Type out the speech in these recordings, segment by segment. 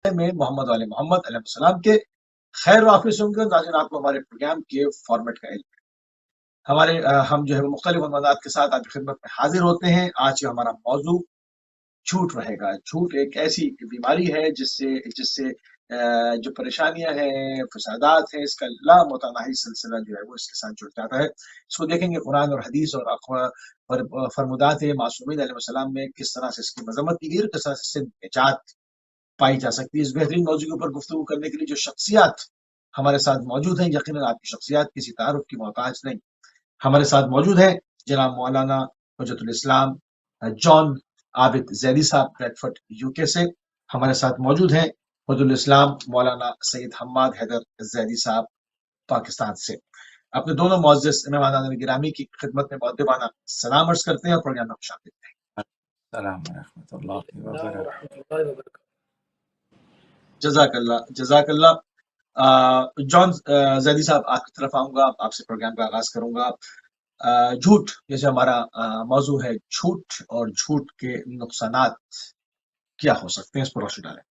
میں محمد علیہ محمد علیہ السلام کے خیر و آفیت ہوں گے. ناظرین آپ کو ہمارے پروگرام کے فارمیٹ کا علم ہے. ہم جو ہے مختلف عنوانات کے ساتھ آپ کی خدمت میں حاضر ہوتے ہیں. آج کا ہمارا موضوع جھوٹ رہے گا. جھوٹ ایک ایسی بیماری ہے جس سے جو پریشانیاں ہیں، فسادات ہیں، اس کا لامتناہی سلسلہ جو ہے وہ اس کے ساتھ جڑ جاتا ہے. اس کو دیکھیں گے قرآن اور حدیث اور فرمودات معصومین علیہ السلام میں کس طرح سے اس کی مذمت کی گئی اور کس طرح سے اس سے نجات پائی جا سکتی ہے. اس بہترین موضوع کے اوپر گفتگو کرنے کے لیے جو شخصیات ہمارے ساتھ موجود ہیں، یقیناً آپ کی شخصیات کسی تعارف کی محتاج نہیں. ہمارے ساتھ موجود ہیں جناب مولانا حجت الاسلام جان عابد زیدی صاحب بریڈفورڈ یو کے سے. ہمارے ساتھ موجود ہیں حجت الاسلام مولانا سید حماد حیدر زیدی صاحب پاکستان سے. اپنے دونوں معزز مہمانان گرامی کی خدمت میں مؤدبانہ سلام عرض کرتے ہیں اور پروگرام میں خوش آمدید ہیں. السلام ورحمۃ اللہ وبرکاتہ. جزاک اللہ. جان زیدی صاحب آپ کی طرف آؤں گا، آپ سے پروگرام کا آغاز کروں گا. جھوٹ جیسے ہمارا موضوع ہے، جھوٹ اور جھوٹ کے نقصانات کیا ہو سکتے ہیں، اس پر روشنی ڈالیں.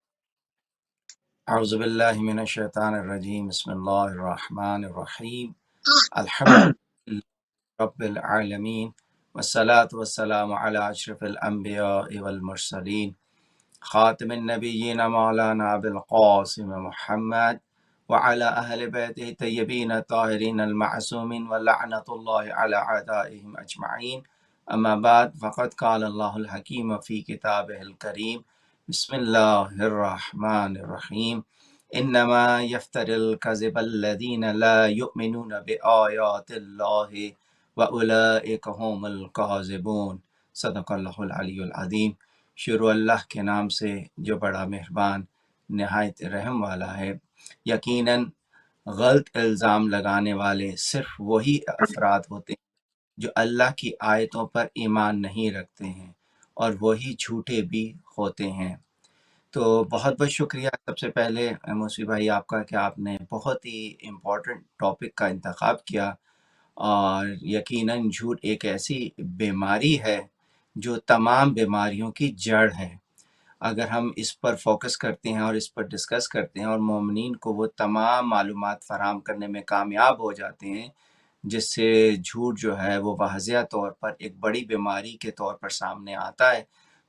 اعوذ باللہ من الشیطان الرجیم. بسم اللہ الرحمن الرحیم. الحمد للہ رب العالمین والصلاة والسلام علی اشرف الانبیاء والمرسلین خاتم النبیین مولانا ابی القاسم محمد وعلى اہل بیتہ الطیبین الطاہرین المعصومین ولعنۃ اللہ علی اعدائهم اجمعین. اما بعد فقد قال اللہ الحکیم فی کتابہ الکریم. بسم اللہ الرحمن الرحیم. انما یفتر الکذب الذین لا یؤمنون بآیات اللہ واولئک هم الکاذبون. صدق اللہ العلی العظیم. شروع اللہ کے نام سے جو بڑا مہربان نہایت رحم والا ہے. یقیناً غلط الزام لگانے والے صرف وہی افراد ہوتے ہیں جو اللہ کی آیتوں پر ایمان نہیں رکھتے ہیں، اور وہی جھوٹے بھی ہوتے ہیں. تو بہت بہت شکریہ سب سے پہلے موسی بھائی آپ کا کہ آپ نے بہت ہی امپورٹنٹ ٹاپک کا انتخاب کیا. اور یقیناً جھوٹ ایک ایسی بیماری ہے جو تمام بیماریوں کی جڑ ہے. اگر ہم اس پر فوکس کرتے ہیں اور اس پر ڈسکس کرتے ہیں اور مومنین کو وہ تمام معلومات فراہم کرنے میں کامیاب ہو جاتے ہیں، جس سے جھوٹ جو ہے وہ واضح طور پر ایک بڑی بیماری کے طور پر سامنے آتا ہے،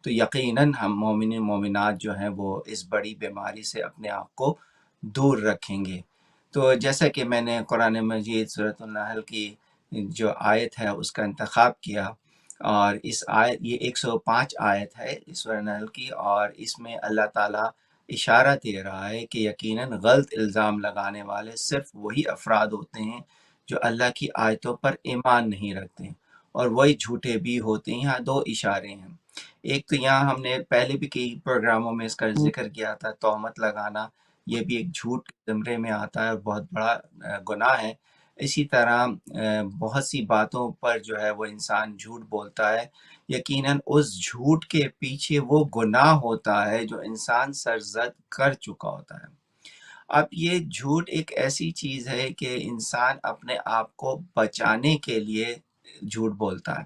تو یقیناً ہم مومنین مومنات جو ہیں وہ اس بڑی بیماری سے اپنے آپ کو دور رکھیں گے. تو جیسا کہ میں نے قرآن مجید سورۃ النحل کی جو آیت ہے اس کا انتخاب کیا، اور اس آیت یہ 105 آیت ہے اس سورہ نحل کی، اور اس میں اللہ تعالیٰ اشارہ دے رہا ہے کہ یقیناً غلط الزام لگانے والے صرف وہی افراد ہوتے ہیں جو اللہ کی آیتوں پر ایمان نہیں رکھتے، اور وہی جھوٹے بھی ہوتے ہیں. یہاں دو اشارے ہیں. ایک تو یہاں ہم نے پہلے بھی کئی پروگراموں میں اس کا ذکر کیا تھا، تہمت لگانا، یہ بھی ایک جھوٹ کے زمرے میں آتا ہے اور بہت بڑا گناہ ہے. اسی طرح بہت سی باتوں پر جو ہے وہ انسان جھوٹ بولتا ہے، یقیناً اس جھوٹ کے پیچھے وہ گناہ ہوتا ہے جو انسان سرزد کر چکا ہوتا ہے. اب یہ جھوٹ ایک ایسی چیز ہے کہ انسان اپنے آپ کو بچانے کے لیے جھوٹ بولتا ہے.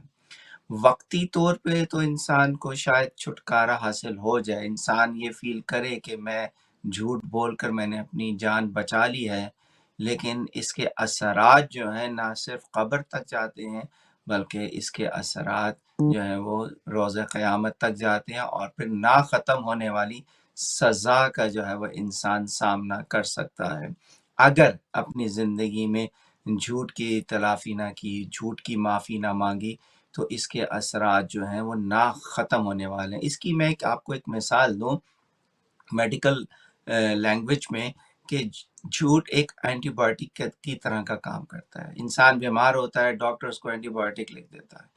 وقتی طور پہ تو انسان کو شاید چھٹکارا حاصل ہو جائے، انسان یہ فیل کرے کہ میں جھوٹ بول کر میں نے اپنی جان بچا لی ہے، لیکن اس کے اثرات جو ہیں نہ صرف قبر تک جاتے ہیں بلکہ اس کے اثرات جو ہیں وہ روز قیامت تک جاتے ہیں، اور پھر نہ ختم ہونے والی سزا کا جو ہے وہ انسان سامنا کر سکتا ہے اگر اپنی زندگی میں جھوٹ کی تلافی نہ کی، جھوٹ کی معافی نہ مانگی، تو اس کے اثرات جو ہیں وہ نہ ختم ہونے والے ہیں. اس کی میں آپ کو ایک مثال دوں میڈیکل لینگویج میں، کہ جھوٹ ایک اینٹی بایوٹک کی طرح کا کام کرتا ہے. انسان بیمار ہوتا ہے، ڈاکٹر اس کو اینٹی بایوٹک لکھ دیتا ہے،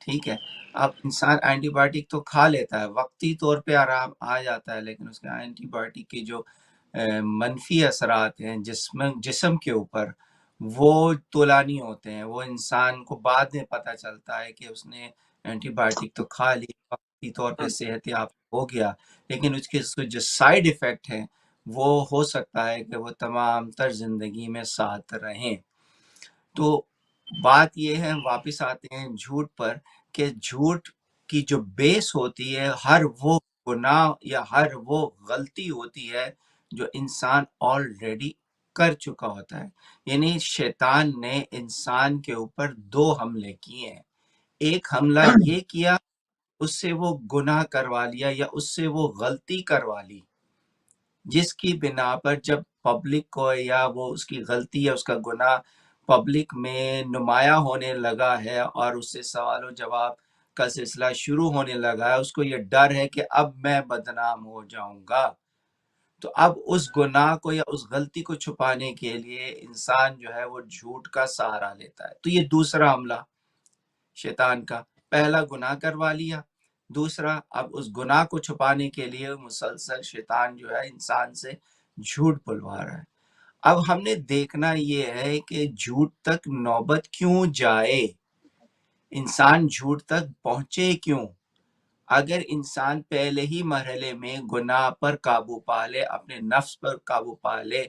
ٹھیک ہے. اب انسان اینٹی بایوٹک تو کھا لیتا ہے، وقتی طور پہ آرام آ جاتا ہے، لیکن اس کے اینٹی بایوٹک کے جو منفی اثرات ہیں جسم کے اوپر، وہ طولانی ہوتے ہیں. وہ انسان کو بعد میں پتہ چلتا ہے کہ اس نے اینٹی بایوٹک تو کھا لی، وقتی طور پہ صحت یاب ہو گیا، لیکن اس کے جو سائیڈ ایفیکٹ ہیں وہ ہو سکتا ہے کہ وہ تمام تر زندگی میں ساتھ رہیں. تو بات یہ ہے، واپس آتے ہیں جھوٹ پر، کہ جھوٹ کی جو بیس ہوتی ہے ہر وہ گناہ یا ہر وہ غلطی ہوتی ہے جو انسان آلریڈی کر چکا ہوتا ہے. یعنی شیطان نے انسان کے اوپر 2 حملے کیے ہیں. ایک حملہ یہ کیا اس سے وہ گناہ کروا لیا یا اس سے وہ غلطی کروا لی، جس کی بنا پر جب پبلک کو یا وہ اس کی غلطی یا اس کا گناہ پبلک میں نمایاں ہونے لگا ہے اور اس سے سوال و جواب کا سلسلہ شروع ہونے لگا ہے، اس کو یہ ڈر ہے کہ اب میں بدنام ہو جاؤں گا. تو اب اس گناہ کو یا اس غلطی کو چھپانے کے لیے انسان جو ہے وہ جھوٹ کا سہارا لیتا ہے. تو یہ دوسرا حملہ شیطان کا. پہلا گناہ کروا لیا، دوسرا اب اس گناہ کو چھپانے کے لیے مسلسل شیطان جو ہے انسان سے جھوٹ بلوا رہا ہے. اب ہم نے دیکھنا یہ ہے کہ جھوٹ تک نوبت کیوں جائے، انسان جھوٹ تک پہنچے کیوں. اگر انسان پہلے ہی مرحلے میں گناہ پر قابو پا لے، اپنے نفس پر قابو پا لے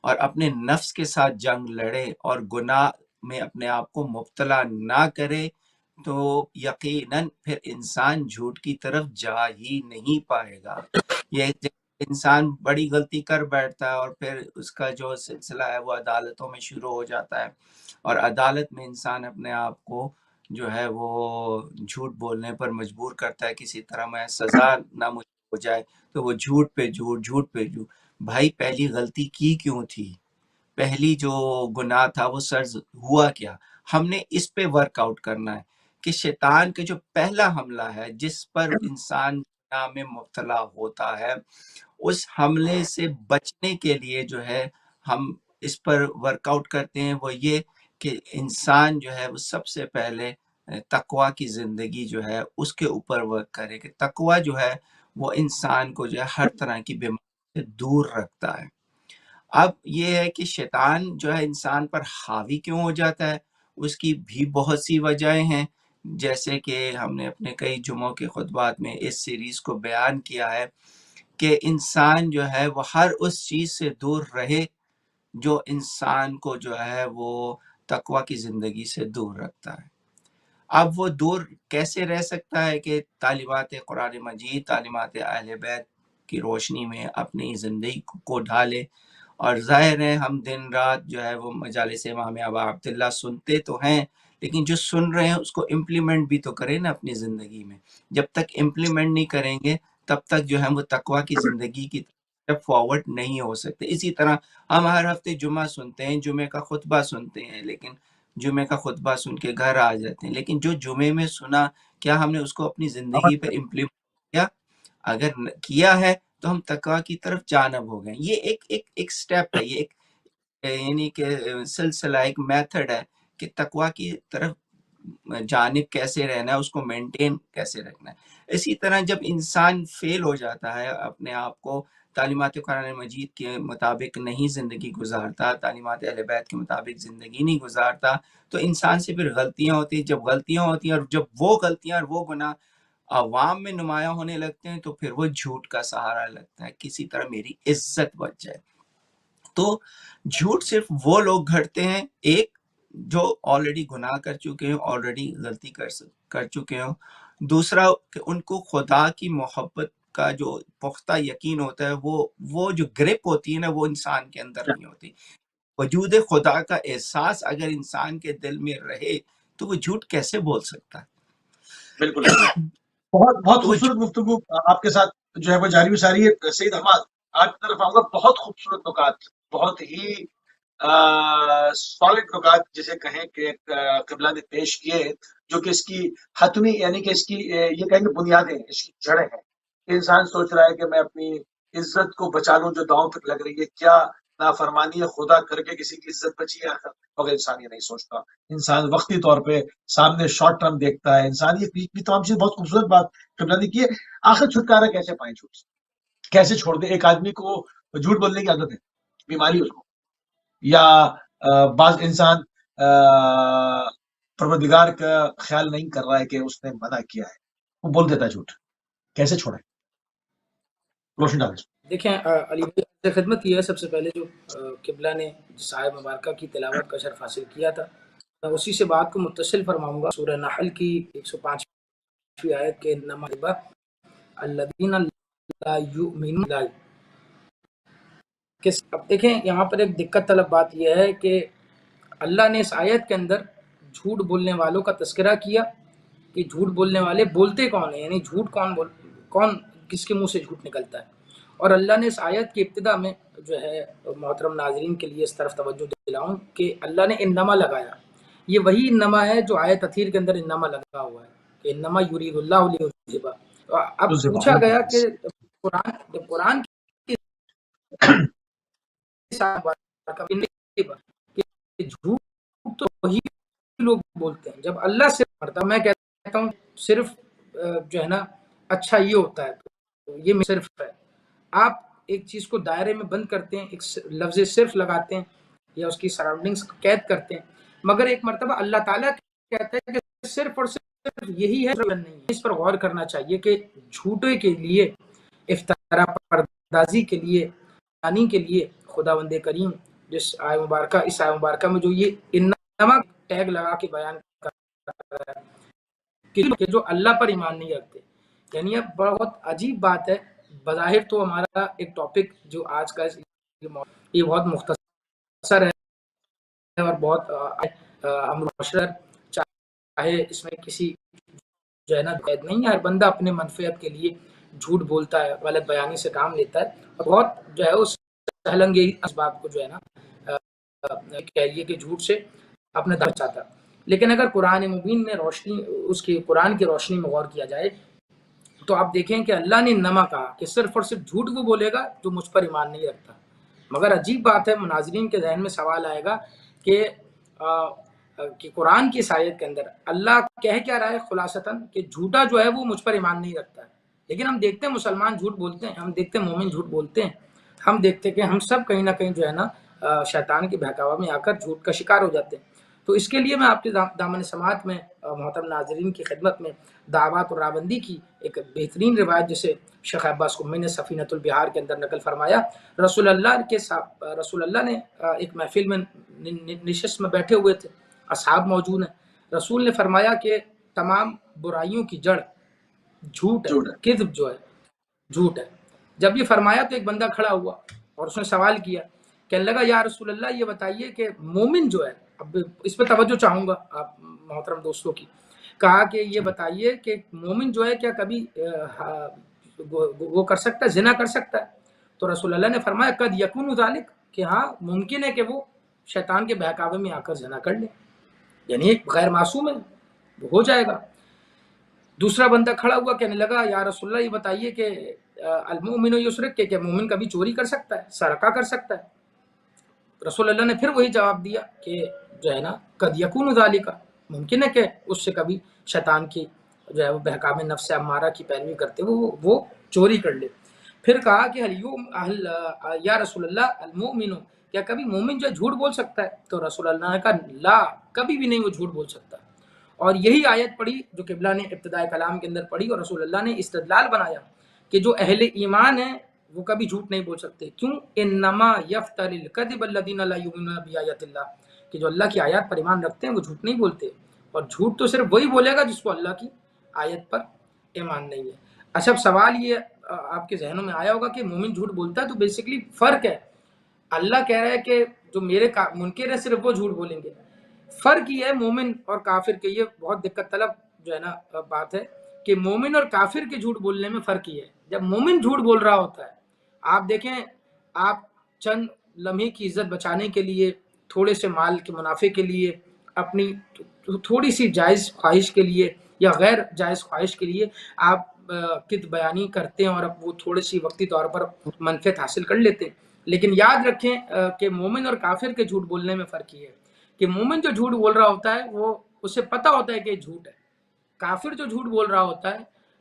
اور اپنے نفس کے ساتھ جنگ لڑے اور گناہ میں اپنے آپ کو مبتلا نہ کرے، تو یقیناً پھر انسان جھوٹ کی طرف جا ہی نہیں پائے گا. یہ انسان بڑی غلطی کر بیٹھتا ہے اور پھر اس کا جو سلسلہ ہے وہ عدالتوں میں شروع ہو جاتا ہے، اور عدالت میں انسان اپنے آپ کو جو ہے وہ جھوٹ بولنے پر مجبور کرتا ہے، کسی طرح میں سزا نہ مجھ ہو جائے تو وہ جھوٹ پہ جھوٹ، جھوٹ پہ جھوٹ. بھائی پہلی غلطی کی کیوں تھی؟ پہلی جو گناہ تھا وہ سرز ہوا کیا؟ ہم نے اس پہ ورک آؤٹ کرنا ہے کہ شیطان کا جو پہلا حملہ ہے جس پر انسان گناہ میں مبتلا ہوتا ہے، اس حملے سے بچنے کے لیے جو ہے ہم اس پر ورک آؤٹ کرتے ہیں. وہ یہ کہ انسان جو ہے وہ سب سے پہلے تقوی کی زندگی جو ہے اس کے اوپر ورک کرے کہ تقوی جو ہے وہ انسان کو جو ہے ہر طرح کی بیماری سے دور رکھتا ہے. اب یہ ہے کہ شیطان جو ہے انسان پر حاوی کیوں ہو جاتا ہے، اس کی بھی بہت سی وجہیں ہیں، جیسے کہ ہم نے اپنے کئی جمعوں کے خطبات میں اس سیریز کو بیان کیا ہے کہ انسان جو ہے وہ ہر اس چیز سے دور رہے جو انسان کو جو ہے وہ تقوی کی زندگی سے دور رکھتا ہے. اب وہ دور کیسے رہ سکتا ہے کہ تعلیمات قرآن مجید، تعلیمات اہل بیت کی روشنی میں اپنی زندگی کو ڈھالے. اور ظاہر ہے ہم دن رات جو ہے وہ مجالس امام ابا عبداللہ سنتے تو ہیں، لیکن جو سن رہے ہیں اس کو امپلیمنٹ بھی تو کریں نا اپنی زندگی میں. جب تک امپلیمنٹ نہیں کریں گے تب تک جو ہے وہ تقوی کی زندگی کی طرف فارورڈ نہیں ہو سکتے. اسی طرح ہم ہر ہفتے جمعہ سنتے ہیں، جمعے کا خطبہ سنتے ہیں، لیکن جمعے کا خطبہ سن کے گھر آ جاتے ہیں، لیکن جو جمعے میں سنا کیا ہم نے اس کو اپنی زندگی پہ امپلیمنٹ کیا؟ اگر کیا ہے تو ہم تقوی کی طرف جانب ہو گئے. یہ ایک سٹیپ ہے، یہ ایک یعنی کہ سلسلہ، ایک میتھڈ ہے کہ تقوی کی طرف جانب کیسے رہنا ہے، اس کو مینٹین کیسے رکھنا ہے. اسی طرح جب انسان فیل ہو جاتا ہے، اپنے آپ کو تعلیمات قرآن مجید کے مطابق نہیں زندگی گزارتا، تعلیمات اہل بیت کے مطابق زندگی نہیں گزارتا، تو انسان سے پھر غلطیاں ہوتی ہیں. جب غلطیاں ہوتی ہیں اور جب وہ غلطیاں اور وہ گناہ عوام میں نمایاں ہونے لگتے ہیں تو پھر وہ جھوٹ کا سہارا لگتا ہے، کسی طرح میری عزت بچ جائے. تو جھوٹ صرف وہ لوگ گھڑتے ہیں، ایک جو آلریڈی گناہ کر چکے ہیں، آلریڈی غلطی کر چکے ہوں. دوسرا کہ ان کو خدا کی محبت کا جو پختہ یقین ہوتا ہے، وہ جو گرپ ہوتی ہے نا، وہ انسان کے اندر نہیں ہوتی. وجود خدا کا احساس اگر انسان کے دل میں رہے تو وہ جھوٹ کیسے بول سکتا ہے؟ بالکل بہت بہت تو خوبصورت گفتگو آپ کے ساتھ جو ہے وہ جاری و ساری ہے. سید احمد آپ کی طرف آؤں گا. بہت خوبصورت نکات، بہت ہی سالڈ نکات جسے کہیں کہ قبلہ نے پیش کیے، جو کہ اس کی حتمی یعنی کہ اس کی یہ کہیں گے بنیادیں، اس کی جڑیں ہیں. انسان سوچ رہا ہے کہ میں اپنی عزت کو بچا لوں جو داؤں تک لگ رہی ہے، کیا نافرمانی خدا کر کے کسی کی عزت بچی ہے؟ مگر انسان یہ نہیں سوچتا. انسان وقتی طور پہ سامنے شارٹ ٹرم دیکھتا ہے. انسان یہ بھی تمام چیز بہت خوبصورت بات قبلہ نے کی ہے. آخر چھٹکارا کیسے پائیں جھوٹ سے؟ کیسے چھوڑ دیں؟ ایک آدمی کو جھوٹ بولنے کی عادت ہے، بیماری اس کو، یا بعض انسان پروردگار کا خیال نہیں کر رہا ہے کہ اس نے منع کیا ہے، وہ بول دیتا ہے جھوٹ. کیسے چھوڑیں؟ روشن ڈالیں. دیکھیں علی بھائی سے خدمت کی ہے. سب سے پہلے جو قبلہ نے جس آیت مبارکہ کی تلاوت کا شرف حاصل کیا تھا، میں اسی سے بات کو متصل فرماؤں گا. سورہ نحل کی 105 آیت کے نمبر الذین لا یؤمنون اب دیکھیں یہاں پر ایک دقت طلب بات یہ ہے کہ اللہ نے اس آیت کے اندر جھوٹ بولنے والوں کا تذکرہ کیا کہ جھوٹ بولنے والے بولتے کون ہیں، یعنی جھوٹ کون کس کے منہ سے جھوٹ نکلتا ہے، اور اللہ نے اس آیت کی ابتدا میں جو ہے محترم ناظرین کے لیے اس طرف توجہ دلاؤں کہ اللہ نے انما لگایا، یہ وہی انما ہے جو آیت اخیر کے اندر انما لگا ہوا ہے کہ انما یرید اللہ لیذہب۔ اب پوچھا گیا کہ قرآن کی کہ جھوٹ تو وہی لوگ بولتے ہیں جب اللہ سے مرتا، میں کہتا ہوں صرف جو ہے نا اچھا یہ ہوتا ہے، تو یہ صرف ہے، آپ ایک چیز کو دائرے میں بند کرتے ہیں، ایک لفظ صرف لگاتے ہیں یا اس کی سراؤنڈنگز کو قید کرتے ہیں، مگر ایک مرتبہ اللہ تعالیٰ کہتا ہے کہ صرف اور صرف یہی ہے، نہیں ہے۔ اس پر غور کرنا چاہیے کہ جھوٹے کے لیے، افطارا پردازی کے لیے، کے لیے خداوند کریم جس آیہ مبارکہ، اس آیہ مبارکہ میں جو یہ انما ٹیگ لگا کے بیان کر رہا ہے کہ جو اللہ پر ایمان نہیں رکھتے، یعنی یہ بہت عجیب بات ہے۔ بظاہر تو ہمارا ایک ٹاپک جو آج کا یہ بہت مختصر ہے اور بہت ہم معاشرہ چاہے اس میں کسی جو ہے نا قید نہیں ہے، ہر بندہ اپنے منفعت کے لیے جھوٹ بولتا ہے، غلط بیانی سے کام لیتا ہے، اور بہت جو ہے اس سہلنگ اسباب کو جو ہے نا کہیے کہ جھوٹ سے اپنے در چاہتا ہے۔ لیکن اگر قرآن مبین میں روشنی، اس کی قرآن کی روشنی میں غور کیا جائے تو آپ دیکھیں کہ اللہ نے انما کہا کہ صرف اور صرف جھوٹ وہ بولے گا جو مجھ پر ایمان نہیں رکھتا، مگر عجیب بات ہے، ناظرین کے ذہن میں سوال آئے گا کہ قرآن کی آیت کے اندر اللہ کہہ کیا رہا ہے خلاصتاً کہ جھوٹا جو ہے وہ مجھ پر ایمان نہیں رکھتا ہے، لیکن ہم دیکھتے ہیں مسلمان جھوٹ بولتے ہیں، ہم دیکھتے ہیں مومن جھوٹ بولتے ہیں، ہم دیکھتے ہیں کہ ہم سب کہیں نہ کہیں جو ہے نا شیطان کے بہکاوا میں آ کر جھوٹ کا شکار ہو جاتے ہیں۔ تو اس کے لیے میں آپ کے دامن سماعت میں محترم ناظرین کی خدمت میں دعوات اور راوندی کی ایک بہترین روایت جسے شیخ عباس قمی نے سفینۃ البحار کے اندر نقل فرمایا، رسول اللہ نے ایک محفل میں نشست میں بیٹھے ہوئے تھے، اصحاب موجود ہیں، رسول نے فرمایا کہ تمام برائیوں کی جڑ جھوٹ ہے، کذب جو ہے جھوٹ ہے۔ جب یہ فرمایا تو ایک بندہ کھڑا ہوا اور اس نے سوال کیا، کہنے لگا یا رسول اللہ یہ بتائیے کہ مومن جو ہے، اب اس پہ توجہ چاہوں گا آپ محترم دوستوں کی، کہا کہ یہ بتائیے کہ مومن جو ہے کیا کبھی وہ کر سکتا ہے، زنا کر سکتا ہے؟ تو رسول اللہ نے فرمایا قد یکون ذالک، کہ ہاں ممکن ہے کہ وہ شیطان کے بہکاوے میں آ کر زنا کر لے، یعنی ایک غیر معصوم ہے، وہ ہو جائے گا۔ دوسرا بندہ کھڑا ہوا کہنے لگا یا رسول اللہ یہ بتائیے کہ المؤمن یسرق، کہ مؤمن کبھی چوری کر سکتا ہے، سرقہ کر سکتا ہے؟ رسول اللہ نے پھر وہی جواب دیا کہ جو ہے نا قد یکون ذالک، ممکن ہے کہ اس سے کبھی شیطان کی جو ہے وہ بہکام نفس امارہ کی پیروی کرتے وہ چوری کر لے۔ پھر کہا کہ یا رسول اللہ المؤمن، کیا کبھی مومن جو جھوٹ بول سکتا ہے؟ تو رسول اللہ نے کہا لا، کبھی بھی نہیں وہ جھوٹ بول سکتا۔ اور یہی آیت پڑھی جو قبلہ نے ابتدائے کلام کے اندر پڑھی، اور رسول اللہ نے استدلال بنایا کہ جو اہل ایمان ہیں وہ کبھی جھوٹ نہیں بول سکتے، کیوں؟ انما یفتر الکذب الذین لا یؤمنون بآیات اللہ، کہ جو اللہ کی آیات پر ایمان رکھتے ہیں وہ جھوٹ نہیں بولتے، اور جھوٹ تو صرف وہی بولے گا جس کو اللہ کی آیت پر ایمان نہیں ہے۔ اچھا اب سوال یہ آپ کے ذہنوں میں آیا ہوگا کہ مومن جھوٹ بولتا ہے، تو بیسیکلی فرق ہے، اللہ کہہ رہا ہے کہ جو میرے منکر ہے صرف وہ جھوٹ بولیں گے، فرق یہ ہے مومن اور کافر کے، یہ بہت دقت طلب جو ہے نا بات ہے کہ مومن اور کافر کے جھوٹ بولنے میں فرق یہ ہے۔ جب مومن جھوٹ بول رہا ہوتا ہے، آپ دیکھیں آپ چند لمحے کی عزت بچانے کے لیے، تھوڑے سے مال کے منافع کے لیے، اپنی تھوڑی سی جائز خواہش کے لیے یا غیر جائز خواہش کے لیے آپ کذب بیانی کرتے ہیں اور وہ تھوڑی سی وقتی طور پر منفعت حاصل کر لیتے ہیں، لیکن یاد رکھیں کہ مومن اور کافر کے جھوٹ بولنے میں فرق یہ ہے کہ مومن جو جھوٹ بول رہا ہوتا ہے وہ اسے پتہ ہوتا ہے کہ یہ جھوٹ ہے، کافر جو جھوٹ بول رہا ہوتا ہے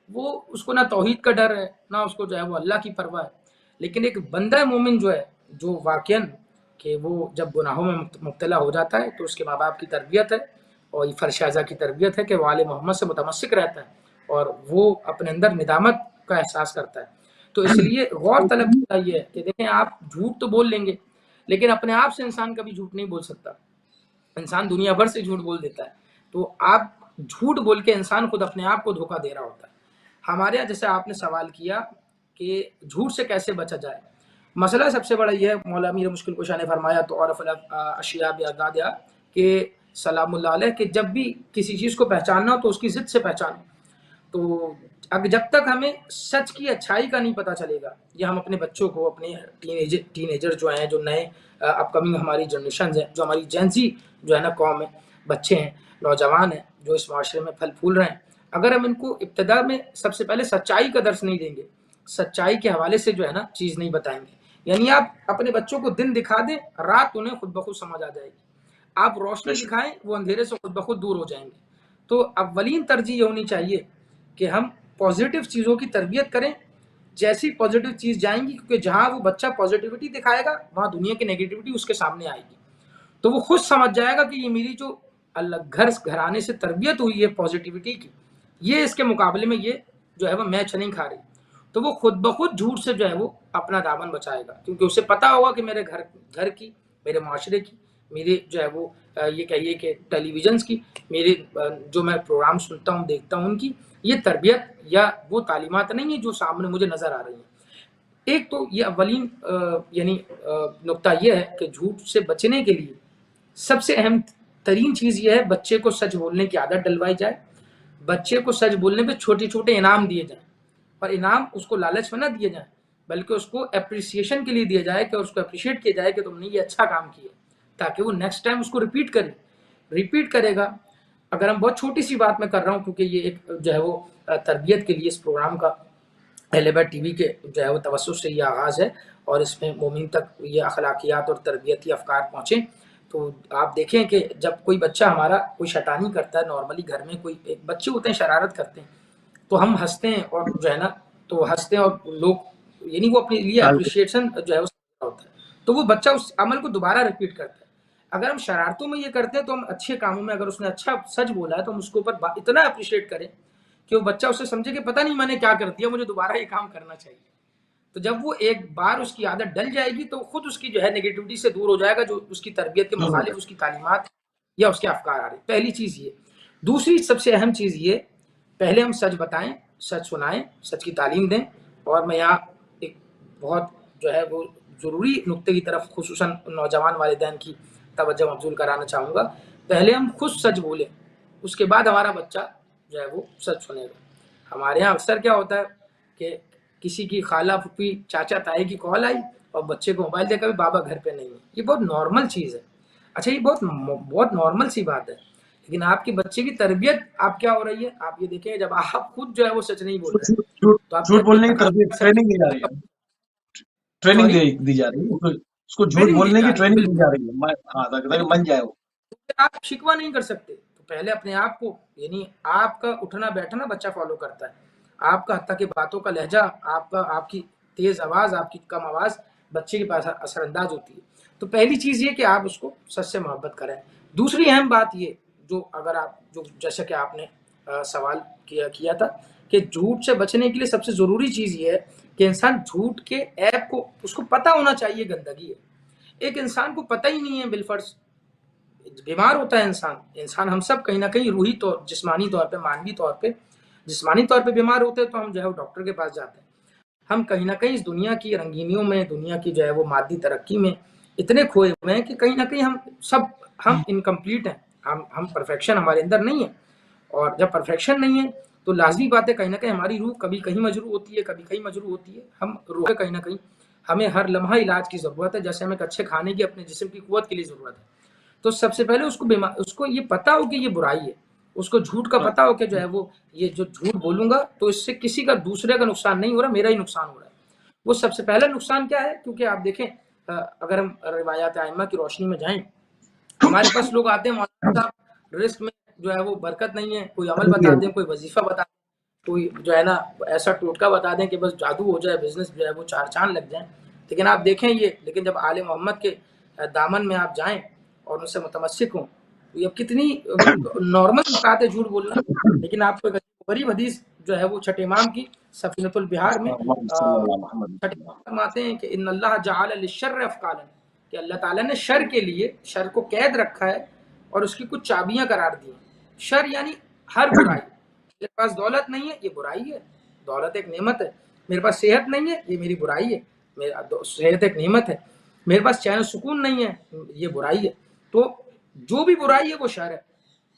وہ اس کو نہ توحید کا ڈر ہے نہ اس کو جو ہے وہ اللہ کی پرواہ ہے۔ لیکن ایک بندہ مومن جو ہے، جو واقعاً کہ وہ جب گناہوں میں مبتلا ہو جاتا ہے تو اس کے ماں باپ کی تربیت ہے اور فرشازہ کی تربیت ہے کہ وہ آل محمد سے متمسک رہتا ہے اور وہ اپنے اندر ندامت کا احساس کرتا ہے۔ تو اس لیے غور طلب یہ ہے کہ دیکھیں آپ جھوٹ تو بول لیں گے لیکن اپنے آپ سے انسان کبھی جھوٹ نہیں بول سکتا، انسان دنیا بھر سے جھوٹ بول دیتا ہے، تو آپ جھوٹ بول کے انسان خود اپنے آپ کو دھوکہ دے رہا ہوتا ہے۔ ہمارے یہاں جیسے آپ نے سوال کیا کہ جھوٹ سے کیسے بچا جائے، مسئلہ سب سے بڑا یہ ہے، مولا امیر مشکل کشا نے فرمایا تو عرف الاشیاء بأضدادها کہ سلام اللہ علیہ کہ جب بھی کسی چیز کو پہچاننا ہو تو اس کی ضد سے پہچانو. تو جب تک ہمیں سچ کی اچھائی کا نہیں پتہ چلے گا، یا ہم اپنے بچوں کو، اپنے ٹین ایجر جو ہیں، جو نئے اپ کمنگ ہماری جنریشنز ہیں، جو ہماری جینزی جو ہے نا قوم ہے، بچے ہیں، نوجوان ہیں جو اس معاشرے میں پھل پھول رہے ہیں، اگر ہم ان کو ابتدا میں سب سے پہلے سچائی کا درس نہیں دیں گے، سچائی کے حوالے سے جو ہے نا چیز نہیں بتائیں گے، یعنی آپ اپنے بچوں کو دن دکھا دیں، رات انہیں خود بخود سمجھ آ جائے گی. آپ روشنی دکھائیں، وہ اندھیرے سے خود بخود دور ہو جائیں گے. تو اولین ترجیح یہ ہونی چاہیے کہ ہم پازیٹیو چیزوں کی تربیت کریں. جیسی پازیٹیو چیز جائیں گی، کیونکہ جہاں وہ بچہ پازیٹیوٹی دکھائے گا وہاں دنیا کی نیگیٹیوٹی اس کے سامنے آئے گی، تو وہ خود سمجھ جائے گا کہ یہ میری جو گھرانے سے تربیت ہوئی ہے پازیٹیوٹی کی، یہ اس کے مقابلے میں یہ جو ہے وہ میچ نہیں کھا رہی. تو وہ خود بخود جھوٹ سے جو ہے وہ اپنا دامن بچائے گا، کیونکہ اسے پتا ہوگا کہ میرے گھر کی، میرے معاشرے کی، میرے جو ہے وہ یہ کہیے کہ ٹیلی ویژنس کی، میرے جو میں پروگرام سنتا ہوں دیکھتا ہوں، ان کی یہ تربیت یا وہ تعلیمات نہیں ہیں جو سامنے مجھے نظر آ رہی ہیں. ایک تو یہ اولین یعنی نقطہ یہ ہے کہ جھوٹ سے بچنے کے لیے سب سے اہم ترین چیز یہ ہے بچے کو سچ بولنے کی عادت ڈلوائی جائے. بچے کو سچ بولنے پہ چھوٹے چھوٹے انعام دیے جائیں، اور انعام اس کو لالچ میں نہ دیے جائیں، بلکہ اس کو اپریسیشن کے لیے دیا جائے کہ اس کو اپریشیٹ کیا جائے کہ تم نے یہ اچھا کام کیا، تاکہ وہ نیکسٹ ٹائم اس کو ریپیٹ کرے گا. اگر ہم بہت چھوٹی سی بات میں کر رہا ہوں، کیونکہ یہ ایک جو ہے وہ تربیت کے لیے اس پروگرام کا اہل بیت ٹی وی کے جو ہے وہ توسط سے یہ آغاز ہے، اور اس میں مومن تک یہ اخلاقیات اور تربیتی افکار پہنچیں. تو آپ دیکھیں کہ جب کوئی بچہ ہمارا کوئی شیطانی کرتا ہے، نارملی گھر میں کوئی ایک بچے ہوتے ہیں شرارت کرتے ہیں، تو ہم ہنستے ہیں، اور جو ہے نا تو ہنستے ہیں، اور لوگ یعنی وہ اپنے لیے اپریشیشن جو ہے ہوتا ہے، تو وہ بچہ اس عمل کو دوبارہ ریپیٹ کرتا ہے. اگر ہم شرارتوں میں یہ کرتے ہیں تو ہم اچھے کاموں میں، اگر اس نے اچھا سچ بولا ہے تو ہم اس کے اوپر اتنا اپریشیٹ کریں کہ وہ بچہ اسے سمجھے کہ پتہ نہیں میں نے کیا کر دیا، مجھے دوبارہ یہ کام کرنا چاہیے. تو جب وہ ایک بار اس کی عادت ڈل جائے گی تو خود اس کی جو ہے نیگیٹیوٹی سے دور ہو جائے گا، جو اس کی تربیت کے مخالف اس کی تعلیمات یا اس کے افکار آ رہے. پہلی چیز یہ. دوسری سب سے اہم چیز یہ، پہلے ہم سچ بتائیں، سچ سنائیں، سچ کی تعلیم دیں. اور میں یہاں ایک بہت جو ہے وہ ضروری نقطے کی طرف خصوصاً نوجوان والدین کی توجہ مبذول کرانا چاہوں گا. پہلے ہم خود سچ بولیں، اس کے بعد ہمارا بچہ جو ہے وہ سچ سنے گا. ہمارے یہاں اکثر کیا ہوتا ہے کہ کسی کی خالہ پھوپھی چاچا تائی کی کال آئی اور بچے کو موبائل دے کر بابا گھر پہ نہیں ہے. یہ بہت نارمل چیز ہے. اچھا یہ بہت نارمل سی بات ہے، لیکن آپ کے بچے کی تربیت آپ کیا ہو رہی ہے، آپ یہ دیکھیں جب آپ خود جو ہے وہ سچ نہیں بول رہے ہیں تو آپ جھوٹ بولنے کی تربیت ٹریننگ دی جا رہی ہے، ٹریننگ دی جا رہی ہے اس کو جھوٹ بولنے کی ٹریننگ دی جا رہی ہے. ہاں تاکہ بن جائے وہ. آپ شکوہ نہیں کر سکتے، تو پہلے اپنے آپ کو، یعنی آپ کا اٹھنا بیٹھنا بچہ فالو کرتا ہے، آپ کا حتیٰ کہ باتوں کا لہجہ، آپ کی تیز آواز، آپ کی کم آواز بچے کے پاس اثر انداز ہوتی ہے. تو پہلی چیز یہ کہ آپ اس کو سچ سے محبت کریں. دوسری اہم بات یہ، جو اگر آپ جو جیسا کہ آپ نے سوال کیا تھا کہ جھوٹ سے بچنے کے لیے سب سے ضروری چیز یہ ہے کہ انسان جھوٹ کے عیب کو، اس کو پتہ ہونا چاہیے گندگی ہے. ایک انسان کو پتہ ہی نہیں ہے، بالفرض بیمار ہوتا ہے انسان ہم سب کہیں نہ کہیں روحی طور، جسمانی طور پہ، مانوی طور پہ، جسمانی طور پہ بیمار ہوتے ہیں تو ہم جو ہے وہ ڈاکٹر کے پاس جاتے ہیں. ہم کہیں نہ کہیں اس دنیا کی رنگینیوں میں، دنیا کی جو ہے وہ مادی ترقی میں اتنے کھوئے ہوئے ہیں کہ کہیں نہ کہیں ہم انکمپلیٹ ہیں، ہم پرفیکشن ہمارے اندر نہیں ہے. اور جب پرفیکشن نہیں ہے تو لازمی بات ہے کہیں نہ کہیں ہماری روح کبھی کہیں مجروح ہوتی ہے، کبھی کہیں مجروح ہوتی ہے. ہم روح کہیں نہ کہیں ہمیں ہر لمحہ علاج کی ضرورت ہے، جیسے ہمیں اچھے کھانے کی اپنے جسم کی قوت کے لیے ضرورت ہے. تو سب سے پہلے اس کو یہ پتا ہو کہ یہ برائی ہے، اس کو جھوٹ کا پتا ہو کہ جو ہے وہ یہ جو جھوٹ بولوں گا تو اس سے کسی کا، دوسرے کا نقصان نہیں ہو رہا، میرا ہی نقصان ہو رہا ہے. وہ سب سے پہلا نقصان کیا ہے؟ کیونکہ آپ دیکھیں اگر ہم روایات ائمہ کی روشنی میں جائیں، ہمارے پاس لوگ آتے ہیں، مولانا صاحب رزق میں جو ہے وہ برکت نہیں ہے، کوئی عمل بتا دیں، کوئی وظیفہ بتا دیں، کوئی جو ہے نا ایسا ٹوٹکا بتا دیں کہ بس جادو ہو جائے، بزنس جو ہے وہ چار چاند لگ جائیں. لیکن آپ دیکھیں لیکن جب آل محمد کے دامن میں آپ جائیں اور ان سے متمسک ہوں، یہ کتنی نارمل بات ہے جھوٹ بولنا. لیکن آپ کو غریب حدیث جو ہے وہ چھٹے امام کی سفینۃ البحار میں فرماتے ہیں کہ ان اللہ جعل للشر افقالا، کہ اللہ تعالیٰ نے شر کے لیے، شر کو قید رکھا ہے اور اس کی کچھ چابیاں قرار دی ہیں. شر یعنی ہر برائی. میرے پاس دولت نہیں ہے، یہ برائی ہے. دولت ایک نعمت ہے، میرے پاس صحت نہیں ہے یہ میری برائی ہے، میرا صحت ایک نعمت ہے، میرے پاس چین و سکون نہیں ہے یہ برائی ہے، تو جو بھی برائی ہے وہ شر ہے۔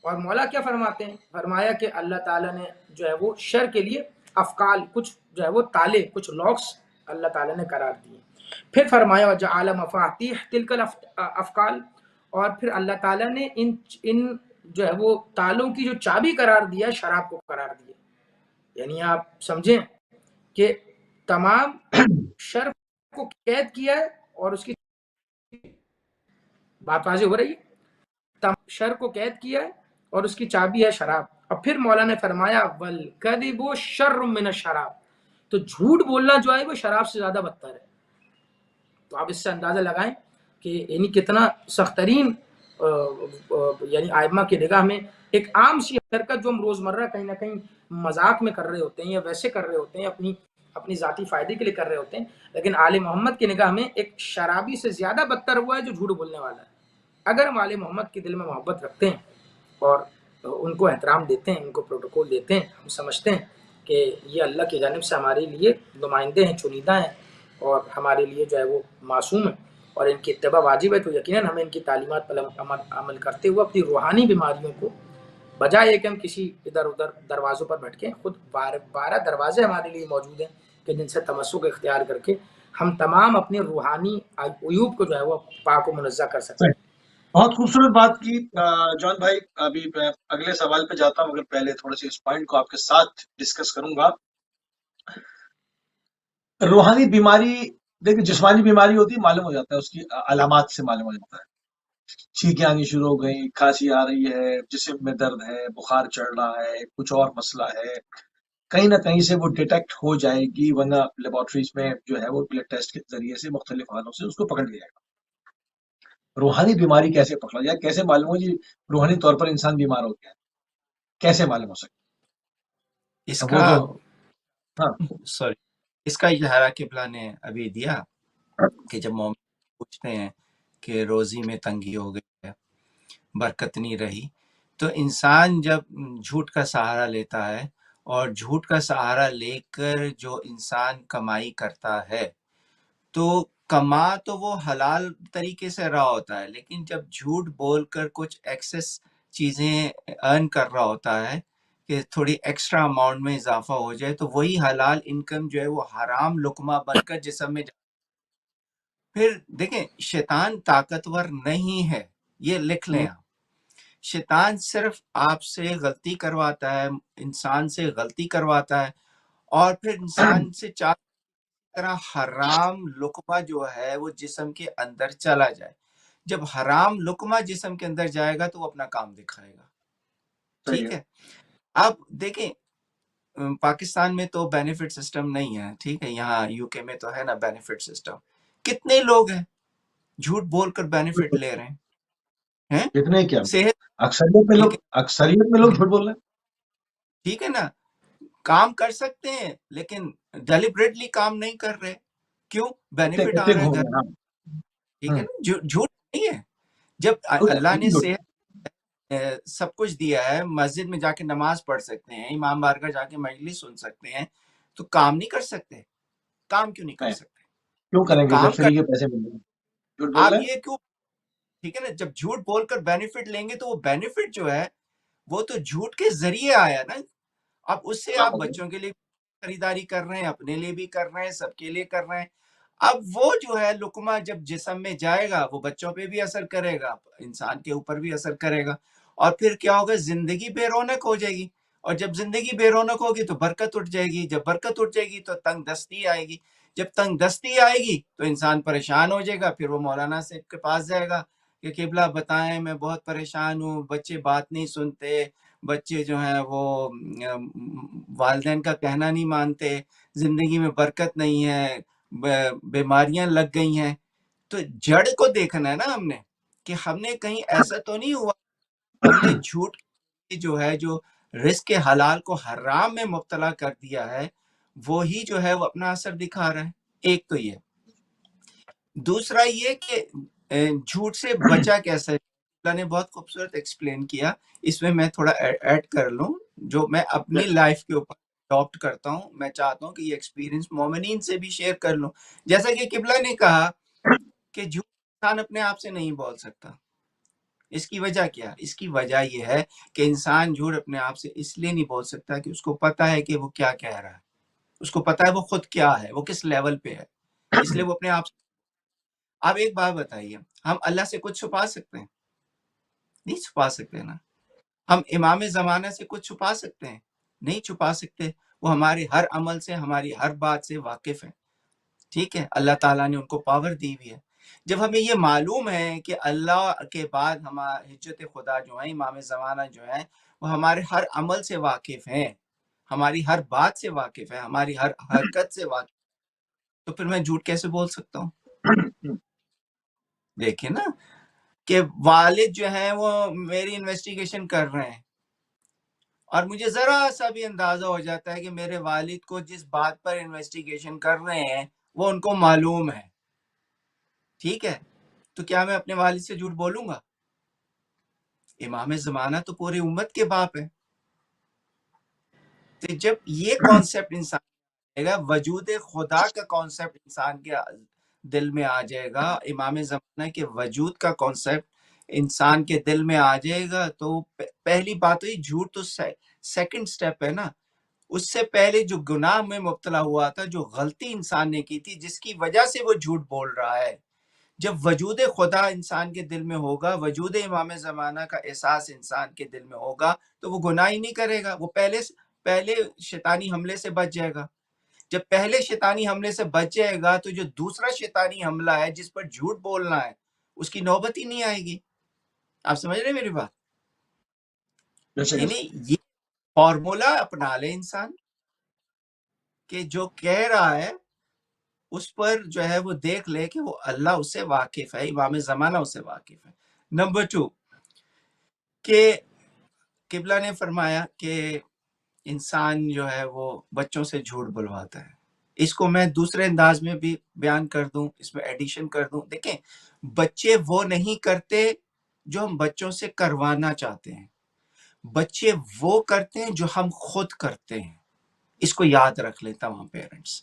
اور مولا کیا فرماتے ہیں؟ فرمایا کہ اللہ تعالیٰ نے جو ہے وہ شر کے لیے افعال، کچھ جو ہے وہ تالے، کچھ لاکس اللہ تعالیٰ نے قرار دیے۔ پھر فرمایا وجعل مفاتیح تلک الافعال، اور پھر اللہ تعالیٰ نے ان جو ہے وہ تالوں کی جو چابی قرار دیا شراب کو قرار دیا۔ یعنی آپ سمجھیں کہ تمام شر کو قید کیا ہے اور اس کی بات واضح ہو رہی ہے، شر کو قید کیا ہے اور اس کی چابی ہے شراب۔ اور پھر مولا نے فرمایا والکذب شر من الشراب، تو جھوٹ بولنا جو ہے وہ شراب سے زیادہ بدتر ہے۔ تو آپ اس سے اندازہ لگائیں کہ یعنی کتنا سخت ترین یعنی ائمہ کی نگاہ میں ایک عام سی حرکت جو ہم روزمرہ کہیں نہ کہیں مذاق میں کر رہے ہوتے ہیں یا ویسے کر رہے ہوتے ہیں، اپنی ذاتی فائدے کے لیے کر رہے ہوتے ہیں، لیکن آل محمد کی نگاہ میں ایک شرابی سے زیادہ بدتر ہوا ہے جو جھوٹ بولنے والا ہے۔ اگر ہم آل محمد کے دل میں محبت رکھتے ہیں اور ان کو احترام دیتے ہیں، ان کو پروٹوکول دیتے ہیں، ہم سمجھتے ہیں کہ یہ اللہ کی جانب سے ہمارے لیے نمائندے ہیں، چنیدہ ہیں اور ہمارے لیے جو ہے وہ معصوم ہیں اور ان کی اتباع واجب ہے، تو یقیناً ہمیں ان کی تعلیمات پر عمل کرتے ہوئے اپنی روحانی بیماریوں کو، بجائے کہ ہم کسی ادھر ادھر دروازوں پر بھٹکیں، خود 12 دروازے ہمارے لیے موجود ہیں کہ جن سے تمسک اختیار کر کے ہم تمام اپنے روحانی عیوب کو جو ہے وہ پاک و منزہ کر سکتے ہیں۔ بہت خوبصورت بات کی جان بھائی۔ ابھی میں اگلے سوال پہ جاتا ہوں، مگر پہلے تھوڑا سی اس پوائنٹ کو آپ کے ساتھ ڈسکس کروں گا۔ روحانی بیماری، دیکھیں جسمانی بیماری ہوتی ہے، معلوم ہو جاتا ہے، اس کی علامات سے معلوم ہو جاتا ہے، چھینکیں آنی شروع ہو گئی، کھانسی آ رہی ہے، جسم میں درد ہے، بخار چڑھ رہا ہے، کچھ اور مسئلہ ہے، کہیں نہ کہیں سے وہ ڈیٹیکٹ ہو جائے گی، ورنہ لیبارٹریز میں جو ہے وہ بلڈ ٹیسٹ کے ذریعے سے مختلف حالوں سے اس کو پکڑ لیا جائے گا۔ روحانی بیماری کیسے پکڑا جائے، کیسے معلوم ہو جی روحانی طور پر انسان بیمار ہو گیا ہے، کیسے معلوم ہو سکتا؟ اس وہ کا تو ہاں سوری اس کا اظہارہ قبلہ نے ابھی دیا کہ جب مومن پوچھتے ہیں کہ روزی میں تنگی ہو گئی ہے، برکت نہیں رہی، تو انسان جب جھوٹ کا سہارا لیتا ہے اور جھوٹ کا سہارا لے کر جو انسان کمائی کرتا ہے، تو کما تو وہ حلال طریقے سے رہا ہوتا ہے، لیکن جب جھوٹ بول کر کچھ ایکسس چیزیں ارن کر رہا ہوتا ہے کہ تھوڑی ایکسٹرا اماؤنٹ میں اضافہ ہو جائے، تو وہی حلال انکم جو ہے وہ حرام لقمہ بن کر جسم میں پھر دیکھیں شیطان طاقتور نہیں ہے، یہ لکھ لیں آپ۔ شیطان صرف آپ سے غلطی کرواتا ہے، انسان سے غلطی کرواتا ہے اور پھر انسان سے طرح حرام لقمہ جو ہے وہ جسم کے اندر چلا جائے۔ جب حرام لقمہ جسم کے اندر جائے گا تو وہ اپنا کام دکھائے گا، ٹھیک ہے۔ اب دیکھیں پاکستان میں تو بینیفٹ سسٹم نہیں ہے، ٹھیک ہے، یہاں یو کے میں تو ہے نا بینیفٹ سسٹم۔ کتنے لوگ ہیں جھوٹ بول کر بینیفٹ لے رہے ہیں، کتنے کیا صحت اکثریت میں لوگ جھوٹ بول رہے ہیں، ٹھیک ہے نا، کام کر سکتے ہیں لیکن ڈیلیبریٹلی کام نہیں کر رہے، کیوں؟ بینیفٹ آ رہا ہے گھر، ٹھیک ہے نا، جھوٹ نہیں ہے۔ جب اللہ نے صحت سب کچھ دیا ہے، مسجد میں جا کے نماز پڑھ سکتے ہیں، امام بارگاہ جا کے مجلس سن سکتے ہیں، تو کام نہیں کر سکتے؟ کام کیوں نہیں کر سکتے؟ کیوں کریں گے کام جب فری کے پیسے مل رہے ہیں؟ آپ یہ کیوں، ٹھیک ہے نا، جب جھوٹ بول کر بینیفٹ لیں گے تو وہ بینیفٹ جو ہے وہ تو جھوٹ کے ذریعے آیا نا۔ اب اس سے آپ بچوں کے لیے خریداری کر رہے ہیں، اپنے لیے بھی کر رہے ہیں، سب کے لیے کر رہے ہیں۔ اب وہ جو ہے لقمہ جب جسم میں جائے گا وہ بچوں پہ بھی اثر کرے گا، انسان کے اوپر بھی اثر کرے گا، اور پھر کیا ہوگا، زندگی بے رونق ہو جائے گی، اور جب زندگی بے رونق ہوگی تو برکت اٹھ جائے گی، جب برکت اٹھ جائے گی تو تنگ دستی آئے گی، جب تنگ دستی آئے گی تو انسان پریشان ہو جائے گا، پھر وہ مولانا سے کے پاس جائے گا کہ قبلہ بتائیں میں بہت پریشان ہوں، بچے بات نہیں سنتے، بچے جو ہیں وہ والدین کا کہنا نہیں مانتے، زندگی میں برکت نہیں ہے، بیماریاں لگ گئی ہیں۔ تو جڑ کو دیکھنا ہے نا ہم نے، کہ ہم نے کہیں ایسا تو نہیں ہوا ہم نے جھوٹ جو ہے جو رزق حلال کو حرام میں مبتلا کر دیا ہے، وہی جو ہے وہ اپنا اثر دکھا رہا ہے۔ ایک تو یہ، دوسرا یہ کہ جھوٹ سے بچا کیسے، اللہ نے بہت خوبصورت ایکسپلین کیا، اس میں میں تھوڑا ایڈ کر لوں جو میں اپنی لائف کے اوپر اڈاپٹ کرتا ہوں، میں چاہتا ہوں کہ یہ ایکسپیرینس مومنین سے بھی شیئر کر لوں. جیسا کہ قبلہ نے کہا کہ جھوٹ انسان اپنے آپ سے نہیں بول سکتا. اس کی وجہ کیا؟ اس کی وجہ یہ ہے کہ انسان جھوٹ اپنے آپ سے اس لیے نہیں بول سکتا کہ اس کو پتا ہے کہ وہ کیا کہہ رہا ہے، اس کو پتا ہے وہ خود کیا ہے، وہ کس لیول پہ ہے، اس لیے وہ اپنے آپ سے. آپ ایک بات بتائیے، ہم اللہ سے کچھ چھپا سکتے ہیں؟ نہیں چھپا سکتے نا. ہم امام زمانہ سے کچھ چھپا سکتے ہیں؟ نہیں چھپا سکتے. وہ ہمارے ہر عمل سے، ہماری ہر بات سے واقف ہیں. ٹھیک ہے، اللہ تعالیٰ نے ان کو پاور دی ہوئی ہے. جب ہمیں یہ معلوم ہے کہ اللہ کے بعد ہمارے حجت خدا جو ہیں، امام زمانہ جو ہیں، وہ ہمارے ہر عمل سے واقف ہیں، ہماری ہر بات سے واقف ہے، ہماری ہر حرکت سے واقف، تو پھر میں جھوٹ کیسے بول سکتا ہوں؟ دیکھیں نا کہ والد جو ہیں وہ میری انویسٹیگیشن کر رہے ہیں، اور مجھے ذرا سا بھی اندازہ ہو جاتا ہے کہ میرے والد کو جس بات پر انویسٹیگیشن کر رہے ہیں وہ ان کو معلوم ہے. ٹھیک ہے، تو کیا میں اپنے والد سے جھوٹ بولوں گا؟ امام زمانہ تو پوری امت کے باپ ہے. تو جب یہ کانسیپٹ انسان آئے گا، وجود خدا کا کانسیپٹ انسان کے دل میں آ جائے گا، امام زمانہ کے وجود کا کانسیپٹ انسان کے دل میں آ جائے گا، تو پہلی بات ہوئی جھوٹ تو سیکنڈ سٹیپ ہے نا. اس سے پہلے جو گناہ میں مبتلا ہوا تھا، جو غلطی انسان نے کی تھی، جس کی وجہ سے وہ جھوٹ بول رہا ہے، جب وجود خدا انسان کے دل میں ہوگا، وجود امام زمانہ کا احساس انسان کے دل میں ہوگا، تو وہ گناہ ہی نہیں کرے گا. وہ پہلے شیطانی حملے سے بچ جائے گا. جب پہلے شیطانی حملے سے بچ جائے گا تو جو دوسرا شیطانی حملہ ہے جس پر جھوٹ بولنا ہے، اس کی نوبت ہی نہیں آئے گی. آپ سمجھ رہے ہیں میری بات؟ یعنی یہ فارمولا اپنا لے انسان کہ جو کہہ رہا ہے اس پر جو ہے وہ دیکھ لے کہ وہ اللہ اس سے واقف ہے، امام زمانہ اس سے واقف ہے. نمبر 2 کہ قبلہ نے فرمایا کہ انسان جو ہے وہ بچوں سے جھوٹ بلواتا ہے. اس کو میں دوسرے انداز میں بھی بیان کر دوں، اس میں ایڈیشن کر دوں. دیکھیں، بچے وہ نہیں کرتے جو ہم بچوں سے کروانا چاہتے ہیں، بچے وہ کرتے ہیں جو ہم خود کرتے ہیں. اس کو یاد رکھ لیں تمام پیرنٹس.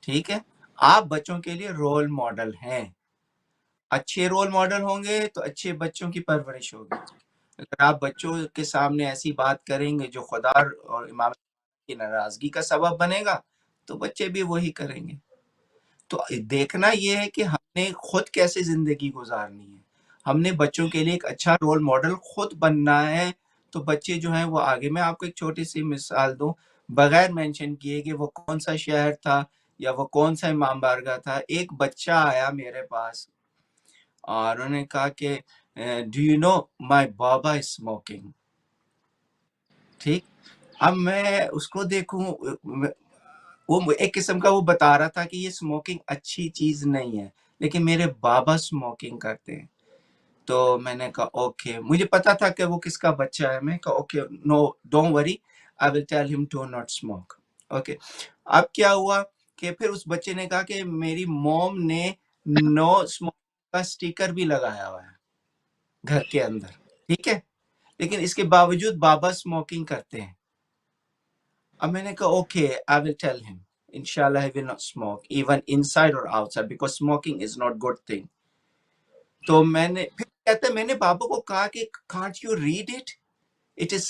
ٹھیک ہے، آپ بچوں کے لیے رول ماڈل ہیں. اچھے رول ماڈل ہوں گے تو اچھے بچوں کی پرورش ہوگی. اگر آپ بچوں کے سامنے ایسی بات کریں گے جو خدا اور امام کی ناراضگی کا سبب بنے گا، تو بچے بھی وہی کریں گے. تو دیکھنا یہ ہے کہ ہم نے خود کیسے زندگی گزارنی ہے. ہم نے بچوں کے لیے ایک اچھا رول ماڈل خود بننا ہے، تو بچے جو ہیں وہ آگے. میں آپ کو ایک چھوٹی سی مثال دوں بغیر مینشن کیے کہ وہ کون سا شہر تھا یا وہ کون سا امام بارگاہ تھا. ایک بچہ آیا میرے پاس اور انہوں نے کہا کہ ڈو یو نو مائی بابا از اسموکنگ. ٹھیک، اب میں اس کو دیکھوں، وہ ایک قسم کا وہ بتا رہا تھا کہ یہ اسموکنگ اچھی چیز نہیں ہے، لیکن میرے بابا اسموکنگ کرتے ہیں. تو میں نے کہا اوکے، مجھے پتا تھا کہ وہ کس کا بچہ ہے. میں کہا okay, no don't worry, I will tell him to not smoke. Okay, اب کیا ہوا کہ پھر اس بچے نے کہا کہ میری موم نے نو اسموک کا اسٹیکر بھی لگایا ہوا ہے گھر کے اندر. ٹھیک ہے، لیکن اس کے باوجود بابا اسموکنگ کرتے ہیں. اب میں نے کہا اوکے، آئی ول ٹیل ہم inshallah he will not smoke even inside or outside because smoking is not good thing. تو میں نے پھر کہتا ہے میں نے بابا کو کہا کہ can't you read it, it is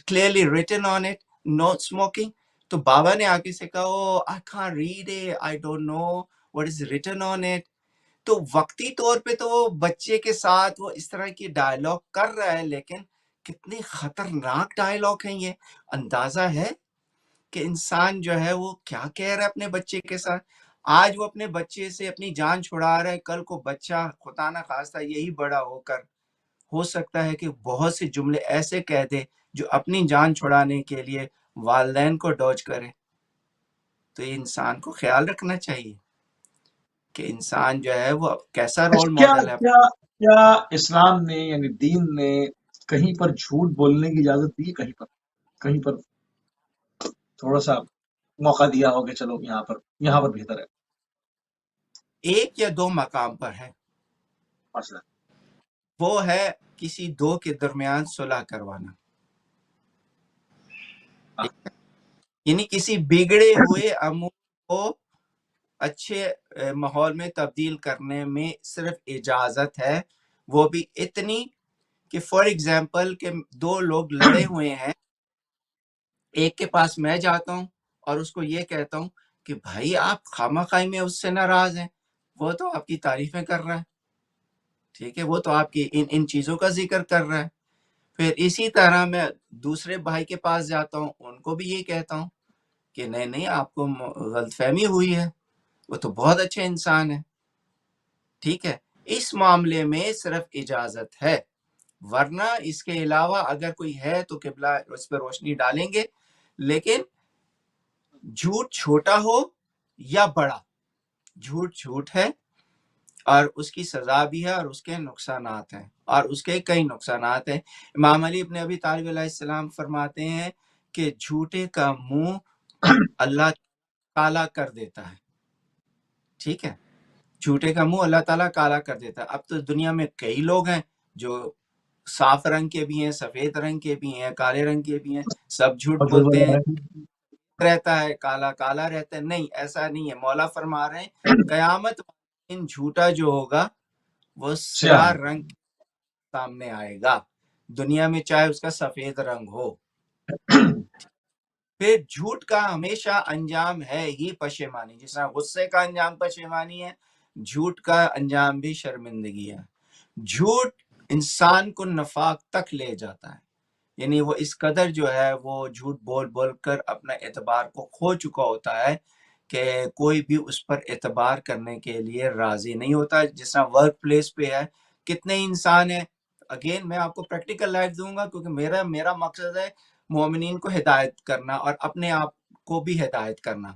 clearly written on it no smoking. تو بابا نے آگے سے کہا oh I can't read it, I don't know what is written on it. تو وقتی طور پہ تو وہ بچے کے ساتھ وہ اس طرح کی ڈائلاگ کر رہا ہے، لیکن کتنی خطرناک ڈائلاگ ہیں یہ. اندازہ ہے کہ انسان جو ہے وہ کیا کہہ رہا ہے اپنے بچے کے ساتھ. آج وہ اپنے بچے سے اپنی جان چھڑا رہا ہے، کل کو بچہ خدا نہ خواستہ یہی بڑا ہو کر ہو سکتا ہے کہ بہت سے جملے ایسے کہہ دے جو اپنی جان چھڑانے کے لیے والدین کو ڈوج کرے. تو یہ انسان کو خیال رکھنا چاہیے کہ انسان جو ہے وہ کیسا رول ماڈل ہے. کیا اسلام نے یعنی دین نے کہیں پر جھوٹ بولنے کی اجازت دی؟ کہیں پر تھوڑا سا موقع دیا ہو کہ چلو یہاں پر بہتر ہے؟ ایک یا دو مقام پر ہے. مثلا وہ ہے کسی دو کے درمیان صلح کروانا. یعنی کسی بگڑے ہوئے امور کو اچھے ماحول میں تبدیل کرنے میں صرف اجازت ہے، وہ بھی اتنی کہ فار ایگزامپل کہ دو لوگ لڑے ہوئے ہیں، ایک کے پاس میں جاتا ہوں اور اس کو یہ کہتا ہوں کہ بھائی آپ خامخواہ میں اس سے ناراض ہیں، وہ تو آپ کی تعریفیں کر رہا ہے، ٹھیک ہے، وہ تو آپ کی ان چیزوں کا ذکر کر رہا ہے. پھر اسی طرح میں دوسرے بھائی کے پاس جاتا ہوں، ان کو بھی یہ کہتا ہوں کہ نہیں آپ کو غلط فہمی ہوئی ہے، وہ تو بہت اچھے انسان ہے. ٹھیک ہے، اس معاملے میں صرف اجازت ہے، ورنہ اس کے علاوہ اگر کوئی ہے تو قبلہ اس پہ روشنی ڈالیں گے. لیکن جھوٹ چھوٹا ہو یا بڑا، جھوٹ جھوٹ ہے اور اس کی سزا بھی ہے اور اس کے نقصانات ہیں، اور اس کے کئی نقصانات ہیں. امام علی ابن ابی طالب علیہ السلام فرماتے ہیں کہ جھوٹے کا منہ اللہ کالا کر دیتا ہے. ٹھیک ہے، جھوٹے کا منہ اللہ تعالیٰ کالا کر دیتا ہے. اب تو دنیا میں کئی لوگ ہیں جو صاف رنگ کے بھی ہیں، سفید رنگ کے بھی ہیں، کالے رنگ کے بھی ہیں، سب جھوٹ بولتے ہیں، رہتا ہے کالا کالا رہتا ہے. نہیں، ایسا نہیں ہے. مولا فرما رہے ہیں قیامت ان جھوٹا جو ہوگا وہ سیاہ رنگ سامنے آئے گا، دنیا میں چاہے اس کا سفید رنگ ہو. پھر جھوٹ کا ہمیشہ انجام ہے ہی پشیمانی، جس طرح غصے کا انجام پشیمانی ہے، جھوٹ کا انجام بھی شرمندگی ہے. جھوٹ انسان کو نفاق تک لے جاتا ہے، یعنی وہ اس قدر جو ہے وہ جھوٹ بول بول کر اپنا اعتبار کو کھو چکا ہوتا ہے کہ کوئی بھی اس پر اعتبار کرنے کے لیے راضی نہیں ہوتا. جس طرح ورک پلیس پہ ہے، کتنے انسان ہیں، اگین میں آپ کو پریکٹیکل لائف دوں گا کیونکہ میرا مقصد ہے مومنین کو ہدایت کرنا اور اپنے آپ کو بھی ہدایت کرنا.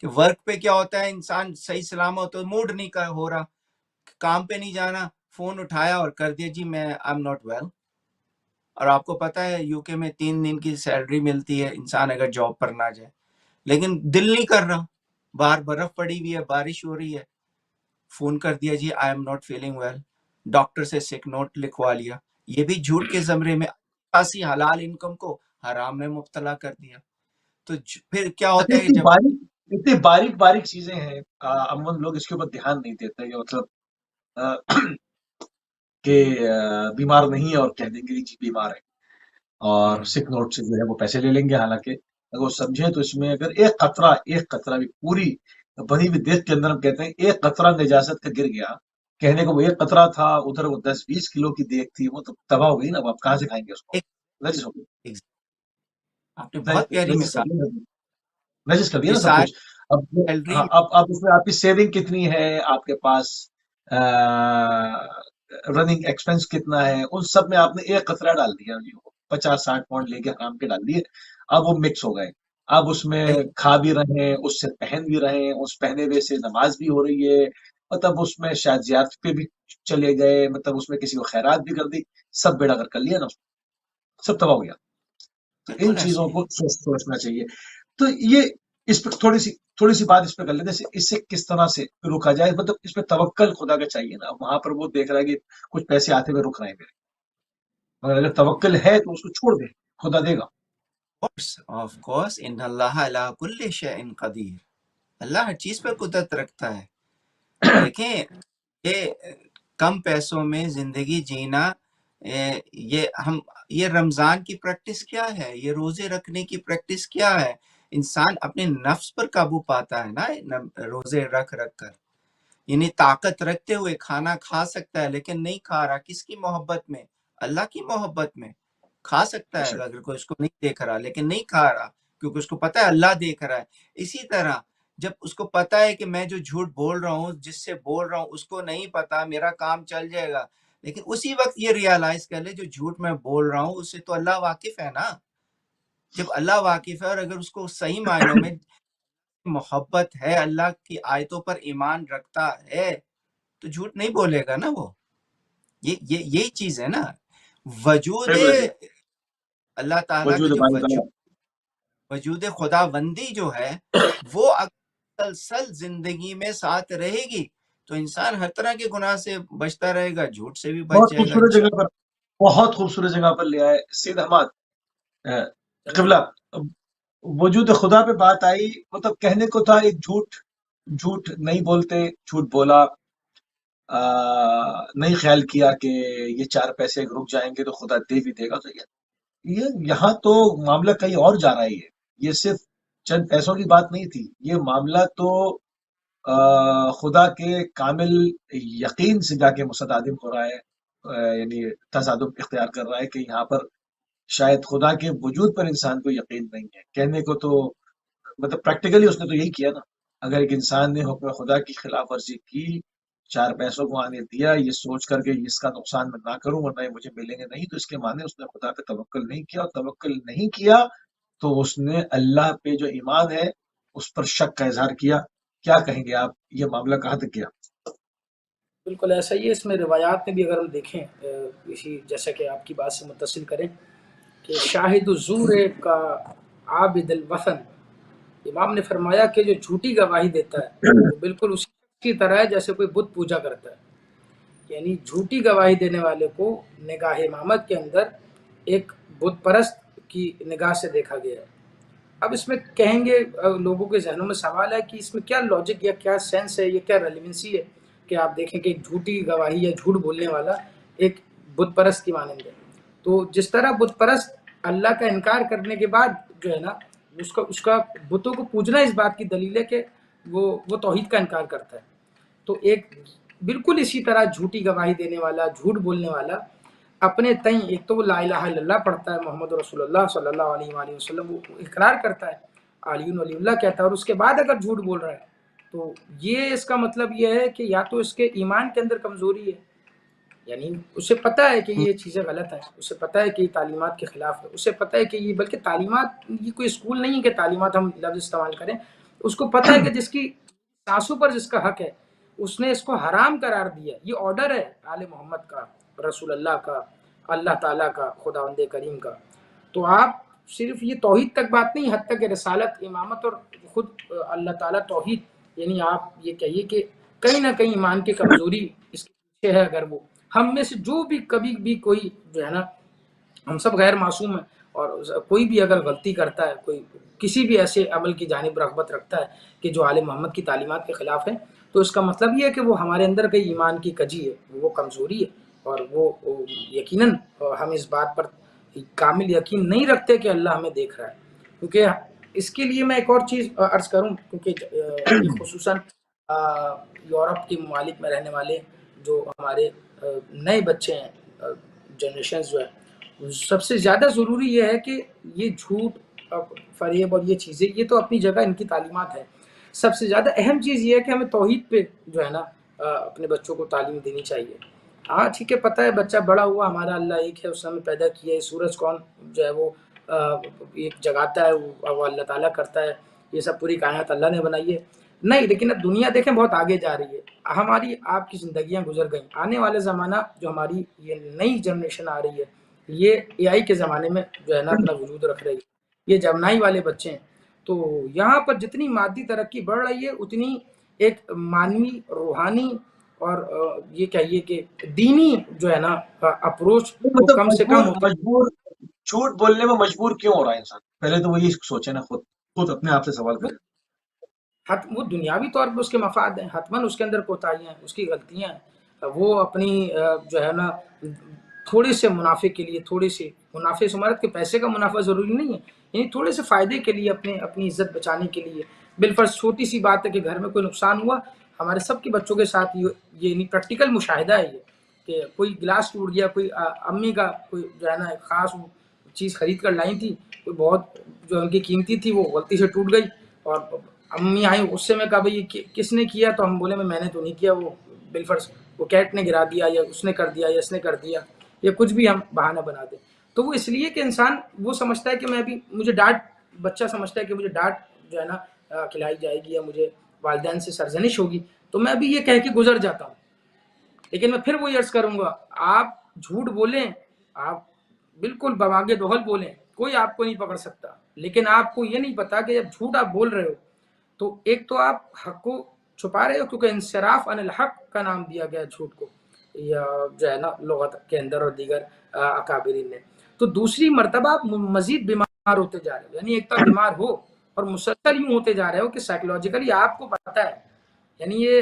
کہ ورک پہ کیا ہوتا ہے، انسان صحیح سلامت ہو، موڈ نہیں ہو رہا، کام پہ نہیں جانا، فون اٹھایا اور کر دیا جی میں آئی ایم ناٹ ویل. اور آپ کو پتا ہے یو کے میں 3 دن کی سیلری ملتی ہے انسان اگر جاب پر نہ جائے، لیکن دل نہیں کر رہا، باہر برف پڑی ہوئی ہے، بارش ہو رہی ہے، فون کر دیا جی I am not feeling well, doctor سے سک نوٹ لکھوا لیا. یہ بھی جھوٹ کے زمرے میں خاصی حلال انکم کو حرام میں مبتلا کر دیا. تو پھر کیا ہوتا ہے جب اتنی باریک باریک چیزیں ہیں، عموماً لوگ اس کے اوپر دھیان نہیں دیتے. یہ مطلب کہ بیمار نہیں ہے اور کہہ دیں گے جی بیمار ہے، اور سک نوٹ سے جو ہے وہ پیسے لے لیں گے. حالانکہ اگر وہ سمجھیں تو اس میں اگر ایک قطرہ بھی پوری بنی ہوئی دیگ کے اندر ہم کہتے ہیں ایک قطرہ نجاست کا گر گیا، کہنے کو وہ ایک قطرہ تھا، ادھر وہ 10-20 کلو کی دیگ تھی، وہ تو تباہ ہو گئی نا. اب کہاں سے کھائیں گے اس کو؟ نجس ہو گئی، آپ نے بہت پیاری مثال نجس کر دیا نا سب کچھ. اب اس میں آپ کی سیونگ کتنی ہے، آپ کے پاس رننگ ایکسپنس کتنا ہے، ان سب میں آپ نے ایک قطرہ ڈال دیا، 50-60 پاؤنڈ لے کے حرام کے ڈال دیے. اب وہ مکس ہو گئے، اب اس میں کھا بھی رہے ہیں، اس سے پہن بھی رہے ہیں، اس پہنے ہوئے سے نماز بھی ہو رہی ہے، مطلب اس میں شاید زیارت پہ بھی چلے گئے، مطلب اس میں کسی کو خیرات بھی کر دی، سب بیڑا کر لیا نا، سب تباہ ہو گیا. تو ان چیزوں کو سوچنا چاہیے. تو یہ اس پہ تھوڑی سی بات اس پہ کر لیتے ہیں، اس سے کس طرح سے روکا جائے. مطلب اس پہ توکل خدا کا چاہیے نا. وہاں پر وہ دیکھ رہا ہے کہ کچھ پیسے آتے ہوئے رک رہے ہیں میرے، مگر اگر توکل ہے تو اس کو چھوڑ دے، خدا دے گا. آف کورس ان اللہ علی کل شیء قدیر، اللہ ہر چیز پر قدرت رکھتا ہے. دیکھیں یہ کم پیسوں میں زندگی جینا، یہ رمضان کی پریکٹس کیا ہے، یہ روزے رکھنے کی پریکٹس کیا ہے. انسان اپنے نفس پر قابو پاتا ہے نا روزے رکھ کر، یعنی طاقت رکھتے ہوئے کھانا کھا سکتا ہے لیکن نہیں کھا رہا. کس کی محبت میں؟ اللہ کی محبت میں. کھا سکتا ہے اگر کوئی اس کو نہیں دیکھ رہا، لیکن نہیں کھا رہا کیونکہ اس کو پتا ہے اللہ دیکھ رہا ہے. اسی طرح جب اس کو پتا ہے کہ میں جو جھوٹ بول رہا ہوں، جس سے بول رہا ہوں اس کو نہیں پتا، میرا کام چل جائے گا، لیکن اسی وقت یہ ریالائز کر لے جو جھوٹ میں بول رہا ہوں اس سے تو اللہ واقف ہے نا. جب اللہ واقف ہے اور اگر اس کو صحیح معنوں میں محبت ہے، اللہ کی آیتوں پر ایمان رکھتا ہے، تو جھوٹ نہیں بولے گا نا وہ. یہی چیز ہے نا وجود اللہ تعالیٰ کا، جو وجود خدا بندی جو ہے وہ مسلسل زندگی میں ساتھ رہے گی تو انسان ہر طرح کے گناہ سے بچتا رہے گا، جھوٹ سے بھی بچ جائے گا. بہت خوبصورت جگہ پر لے آئے سید احمد قبلہ. وجود خدا پہ بات آئی، مطلب کہنے کو تھا ایک جھوٹ نہیں بولتے، جھوٹ بولا، نہیں خیال کیا کہ یہ 4 پیسے رک جائیں گے تو خدا دے بھی دے گا. تو یہاں تو معاملہ کہیں اور جا رہا ہے. یہ صرف چند پیسوں کی بات نہیں تھی، یہ معاملہ تو خدا کے کامل یقین سے جا کے مصادم ہو رہا ہے، یعنی تصادم اختیار کر رہا ہے کہ یہاں پر شاید خدا کے وجود پر انسان کو یقین نہیں ہے. کہنے کو تو مطلب پریکٹیکلی اس نے تو یہی کیا نا. اگر ایک انسان نے حکم خدا کی خلاف ورزی کی، 4 پیسوں کو آنے دیا یہ سوچ کر کے اس کا نقصان میں نہ کروں ورنہ یہ مجھے ملیں گے نہیں، تو اس کے معنی اس نے خدا پہ توکل نہیں کیا، اور توکل نہیں کیا تو اس نے اللہ پہ جو ایمان ہے اس پر شک کا اظہار کیا. کیا کہیں گے آپ، یہ معاملہ کہاں تک گیا؟ بالکل ایسا ہی ہے. اس میں روایات میں بھی اگر ہم دیکھیں اسی جیسا کہ آپ کی بات سے متصل کریں کہ شاہد الزور کا عابد الوطن، امام نے فرمایا کہ جو جھوٹی گواہی دیتا ہے وہ بالکل اسی کی طرح ہے جیسے کوئی بت پوجا کرتا ہے. یعنی جھوٹی گواہی دینے والے کو نگاہ امامت کے اندر ایک بت پرست کی نگاہ سے دیکھا گیا ہے. اب اس میں کہیں گے لوگوں کے ذہنوں میں سوال ہے کہ اس میں کیا لاجک یا کیا سینس ہے، یہ کیا ریلیونسی ہے کہ آپ دیکھیں کہ ایک جھوٹی گواہی یا جھوٹ بولنے والا ایک بت پرست کی مانند ہے. تو جس طرح بت پرست اللہ کا انکار کرنے کے بعد جو ہے نا اس کا بتوں کو پوجنا اس بات کی دلیل ہے کہ وہ توحید کا انکار کرتا ہے. تو ایک بالکل اسی طرح جھوٹی گواہی دینے والا، جھوٹ بولنے والا اپنے تئیں ایک تو وہ لا الہ الا اللہ پڑھتا ہے، محمد رسول اللہ صلی اللہ علیہ وآلہ وسلم وہ اقرار کرتا ہے، علی ولی اللہ کہتا ہے، اور اس کے بعد اگر جھوٹ بول رہا ہے تو یہ اس کا مطلب یہ ہے کہ یا تو اس کے ایمان کے اندر کمزوری ہے، یعنی اسے پتہ ہے کہ یہ چیزیں غلط ہیں، اسے پتہ ہے کہ یہ تعلیمات کے خلاف ہے، اسے پتہ ہے کہ یہ بلکہ تعلیمات یہ کوئی اسکول نہیں ہے کہ تعلیمات ہم لفظ استعمال کریں، اس کو پتہ ہے کہ جس کی سانسوں پر جس کا حق ہے اس نے اس کو حرام قرار دیا. یہ آرڈر ہے آل محمد کا، رسول اللہ کا، اللہ تعالیٰ کا، خداوند کریم کا. تو آپ صرف یہ توحید تک بات نہیں، حتیٰ کہ رسالت، امامت اور خود اللہ تعالیٰ توحید، یعنی آپ یہ کہیے کہ کہیں نہ کہیں ایمان کی کمزوری اس کے پیچھے ہے. اگر وہ ہم میں سے جو بھی کبھی بھی کوئی جو ہے نا، ہم سب غیر معصوم ہیں، اور کوئی بھی اگر غلطی کرتا ہے، کوئی کسی بھی ایسے عمل کی جانب رغبت رکھتا ہے کہ جو آل محمد کی تعلیمات کے خلاف ہے، تو اس کا مطلب یہ ہے کہ وہ ہمارے اندر کئی ایمان کی کجی ہے، وہ کمزوری ہے، اور وہ یقیناً ہم اس بات پر کامل یقین نہیں رکھتے کہ اللہ ہمیں دیکھ رہا ہے. کیونکہ اس کے لیے میں ایک اور چیز عرض کروں، کیونکہ خصوصاً یورپ کے ممالک میں رہنے والے جو ہمارے نئے بچے ہیں، جنریشنز جو ہے، سب سے زیادہ ضروری یہ ہے کہ یہ جھوٹ، فریب اور یہ چیزیں یہ تو اپنی جگہ ان کی تعلیمات ہے. سب سے زیادہ اہم چیز یہ ہے کہ ہمیں توحید پہ جو ہے نا اپنے بچوں کو تعلیم دینی چاہیے. ہاں ٹھیک ہے، پتہ ہے بچہ بڑا ہوا، ہمارا اللہ ایک ہے، اس نے ہمیں پیدا کیا ہے، سورج کون جو ہے وہ ایک جگاتا ہے، وہ اللہ تعالیٰ کرتا ہے، یہ سب پوری کائنات اللہ نے بنائی ہے. نہیں، لیکن اب دنیا دیکھیں بہت آگے جا رہی ہے، ہماری آپ کی زندگیاں گزر گئیں، آنے والے زمانہ جو ہماری یہ نئی جنریشن آ رہی ہے یہ اے آئی کے زمانے میں جو ہے نا اپنا وجود رکھ رہی ہے، یہ جمنائی والے بچے ہیں. تو یہاں پر جتنی مادی ترقی بڑھ رہی ہے اتنی ایک مانوی، روحانی اور یہ کہیے کہ دینی جو ہے نا اپروچ وہ مطلب کم سے کم ہوتی. مجبور جھوٹ بولنے میں مجبور کیوں ہو رہا ہے انسان؟ پہلے تو وہ یہ سوچے نا، خود اپنے آپ سے سوال کرے. وہ دنیاوی طور پہ اس کے مفاد ہیں، حتماً اس کے اندر کوتاہیاں ہیں، اس کی غلطیاں ہیں، وہ اپنی جو ہے نا تھوڑے سے منافع کے لیے، تھوڑے سے منافع سے مراد کے پیسے کا منافع ضروری نہیں ہے، یعنی تھوڑے سے فائدے کے لیے، اپنی عزت بچانے کے لیے، بالفرض چھوٹی سی بات ہے کہ گھر میں کوئی نقصان ہوا، ہمارے سب کے بچوں کے ساتھ یہ یعنی پریکٹیکل مشاہدہ ہے یہ کہ کوئی گلاس ٹوٹ گیا، کوئی امی کا کوئی جو ہے نا خاص چیز خرید کر لائی تھی، کوئی بہت جو ان کی قیمتی تھی وہ غلطی سے ٹوٹ گئی، اور امی آئی غصے میں کہا بھائی یہ کس نے کیا، تو ہم بولے میں نے تو نہیں کیا، وہ بالفرض وہ کیٹ نے گرا دیا، یا اس نے کر دیا، یا اس نے کر دیا، یا کچھ بھی ہم بہانہ بنا دیں. تو وہ اس لیے کہ انسان وہ سمجھتا ہے کہ میں بھی مجھے ڈانٹ، بچہ سمجھتا ہے کہ مجھے ڈانٹ جو ہے نا کھلائی جائے گی، یا مجھے والدین سے سرزنش ہوگی، تو میں بھی یہ کہہ کے گزر جاتا ہوں. لیکن میں پھر وہی عرض کروں گا، آپ جھوٹ بولیں، آپ بالکل بواگے دہل بولیں، کوئی آپ کو نہیں پکڑ سکتا، لیکن آپ کو یہ نہیں پتا کہ جب جھوٹ آپ بول رہے ہو تو ایک تو آپ حق کو چھپا رہے ہو، کیونکہ انصراف عن الحق کا نام دیا گیا جھوٹ کو، یا جو ہے نا لغت کے اندر اور دیگر اکابرین نے. تو دوسری مرتبہ آپ مزید بیمار بیمار ہوتے جا رہے ہو، یعنی ایک تو بیمار ہو اور مسلسل یوں ہوتے جا رہے ہو کہ سائیکولوجیکلی آپ کو پتا ہے، یعنی یہ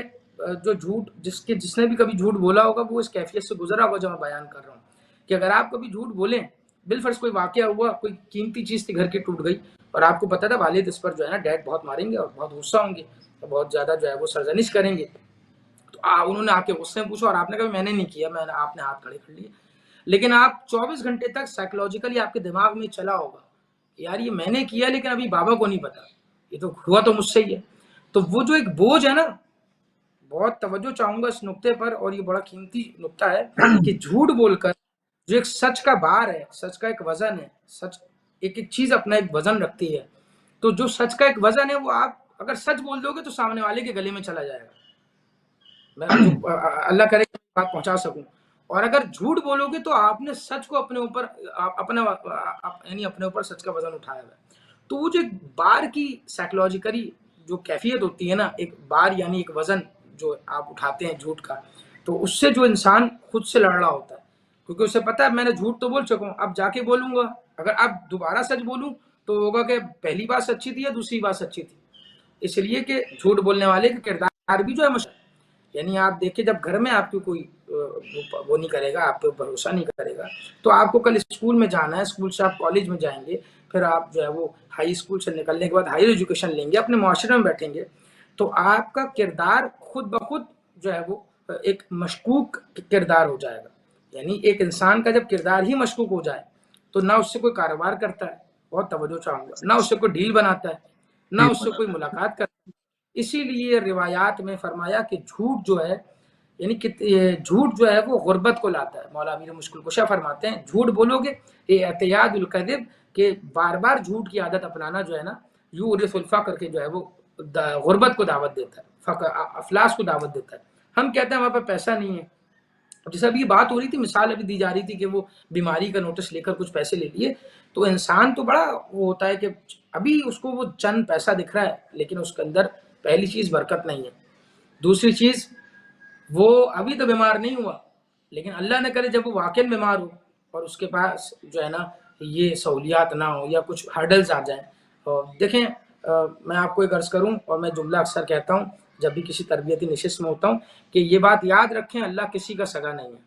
جو جھوٹ جس نے بھی کبھی جھوٹ بولا ہوگا وہ اس کیفیت سے گزرا ہوگا جو میں بیان کر رہا ہوں، کہ اگر آپ کبھی جھوٹ بولیں، بالفرض کوئی واقعہ ہوا، کوئی قیمتی چیز تھی گھر کی ٹوٹ گئی اور آپ کو پتا تھا والد اس پر جو ہے نا ڈیڈ بہت ماریں گے اور بہت غصہ ہوں گے اور بہت زیادہ جو ہے وہ سرزنش کریں گے، تو انہوں نے آپ کے غصے میں پوچھا اور آپ نے کہا میں نے نہیں کیا، آپ نے ہاتھ کھڑے کر لیے، لیکن آپ 24 گھنٹے تک سائیکولوجیکلی آپ کے دماغ میں چلا ہوگا یار یہ میں نے کیا لیکن ابھی بابا کو نہیں پتا، یہ تو ہوا تو مجھ سے ہی ہے، تو وہ جو ایک بوجھ ہے نا، بہت توجہ چاہوں گا اس نقطے پر، اور یہ بڑا قیمتی نقطہ ہے کہ جھوٹ بول کر جو ایک سچ کا بار ہے، سچ کا ایک وزن ہے، سچ ایک چیز اپنا ایک وزن رکھتی ہے، تو جو سچ کا ایک وزن ہے وہ آپ اگر سچ بول دو گے تو سامنے والے کے گلے میں چلا جائے گا، میں جو اللہ کرے کہ بات پہنچا سکوں، اور اگر جھوٹ بولو گے تو آپ نے سچ کو اپنے اوپر یعنی اپنے اوپر سچ کا وزن اٹھایا ہوا ہے، تو وہ جو ایک بار کی سائیکولوجیکلی جو کیفیت ہوتی ہے نا، ایک بار یعنی ایک وزن جو آپ اٹھاتے ہیں جھوٹ کا، تو اس سے جو انسان خود سے لڑ رہا ہوتا ہے، کیونکہ اسے پتا ہے میں نے جھوٹ تو بول چکا ہوں، اب جا کے بولوں گا، اگر اب دوبارہ سچ بولوں تو ہوگا کہ پہلی بات سچی تھی یا دوسری بات سچی تھی، اس لیے کہ جھوٹ بولنے والے کا کردار بھی جو ہے یعنی آپ دیکھیں جب گھر میں آپ کی کوئی وہ نہیں کرے گا، آپ پہ بھروسہ نہیں کرے گا، تو آپ کو کل اسکول میں جانا ہے، اسکول سے آپ کالج میں جائیں گے، پھر آپ جو ہے وہ ہائی اسکول سے نکلنے کے بعد ہائر ایجوکیشن لیں گے، اپنے معاشرے میں بیٹھیں گے، تو آپ کا کردار خود بخود جو ہے وہ ایک مشکوک کردار ہو جائے گا، یعنی ایک انسان کا جب کردار ہی مشکوک ہو جائے تو نہ اس سے کوئی کاروبار کرتا ہے، بہت توجہ چاہوں گا، نہ اس سے کوئی ڈیل بناتا ہے، نہ اس سے کوئی ملاقات کرتا ہے، اسی لیے روایات میں فرمایا کہ جھوٹ جو ہے یعنی جھوٹ جو ہے وہ غربت کو لاتا ہے، مولا امیر مشکل کشا فرماتے ہیں جھوٹ بولو گے یہ اعتیاد الکذب، کہ بار بار جھوٹ کی عادت اپنانا جو ہے نا یورث الفقر کے جو ہے وہ غربت کو دعوت دیتا ہے، افلاس کو دعوت دیتا ہے، ہم کہتے ہیں ہمارے پاس پیسہ نہیں ہے، جیسے ابھی بات ہو رہی تھی، مثال ابھی دی جا رہی تھی کہ وہ بیماری کا نوٹس لے کر کچھ پیسے لے لیے، تو انسان تو بڑا وہ ہوتا ہے کہ ابھی اس کو وہ چند پیسہ دکھ رہا ہے لیکن اس کے اندر پہلی چیز برکت نہیں ہے، دوسری چیز وہ ابھی تو بیمار نہیں ہوا لیکن اللہ نہ کرے جب وہ واقعی بیمار ہو اور اس کے پاس جو ہے نا یہ سہولیات نہ ہو یا کچھ ہرڈلز آ جائیں، اور دیکھیں میں آپ کو ایک عرض کروں اور میں جملہ اکثر کہتا ہوں جب بھی کسی تربیتی نشست میں ہوتا ہوں کہ یہ بات یاد رکھیں، اللہ کسی کا سگا نہیں ہے،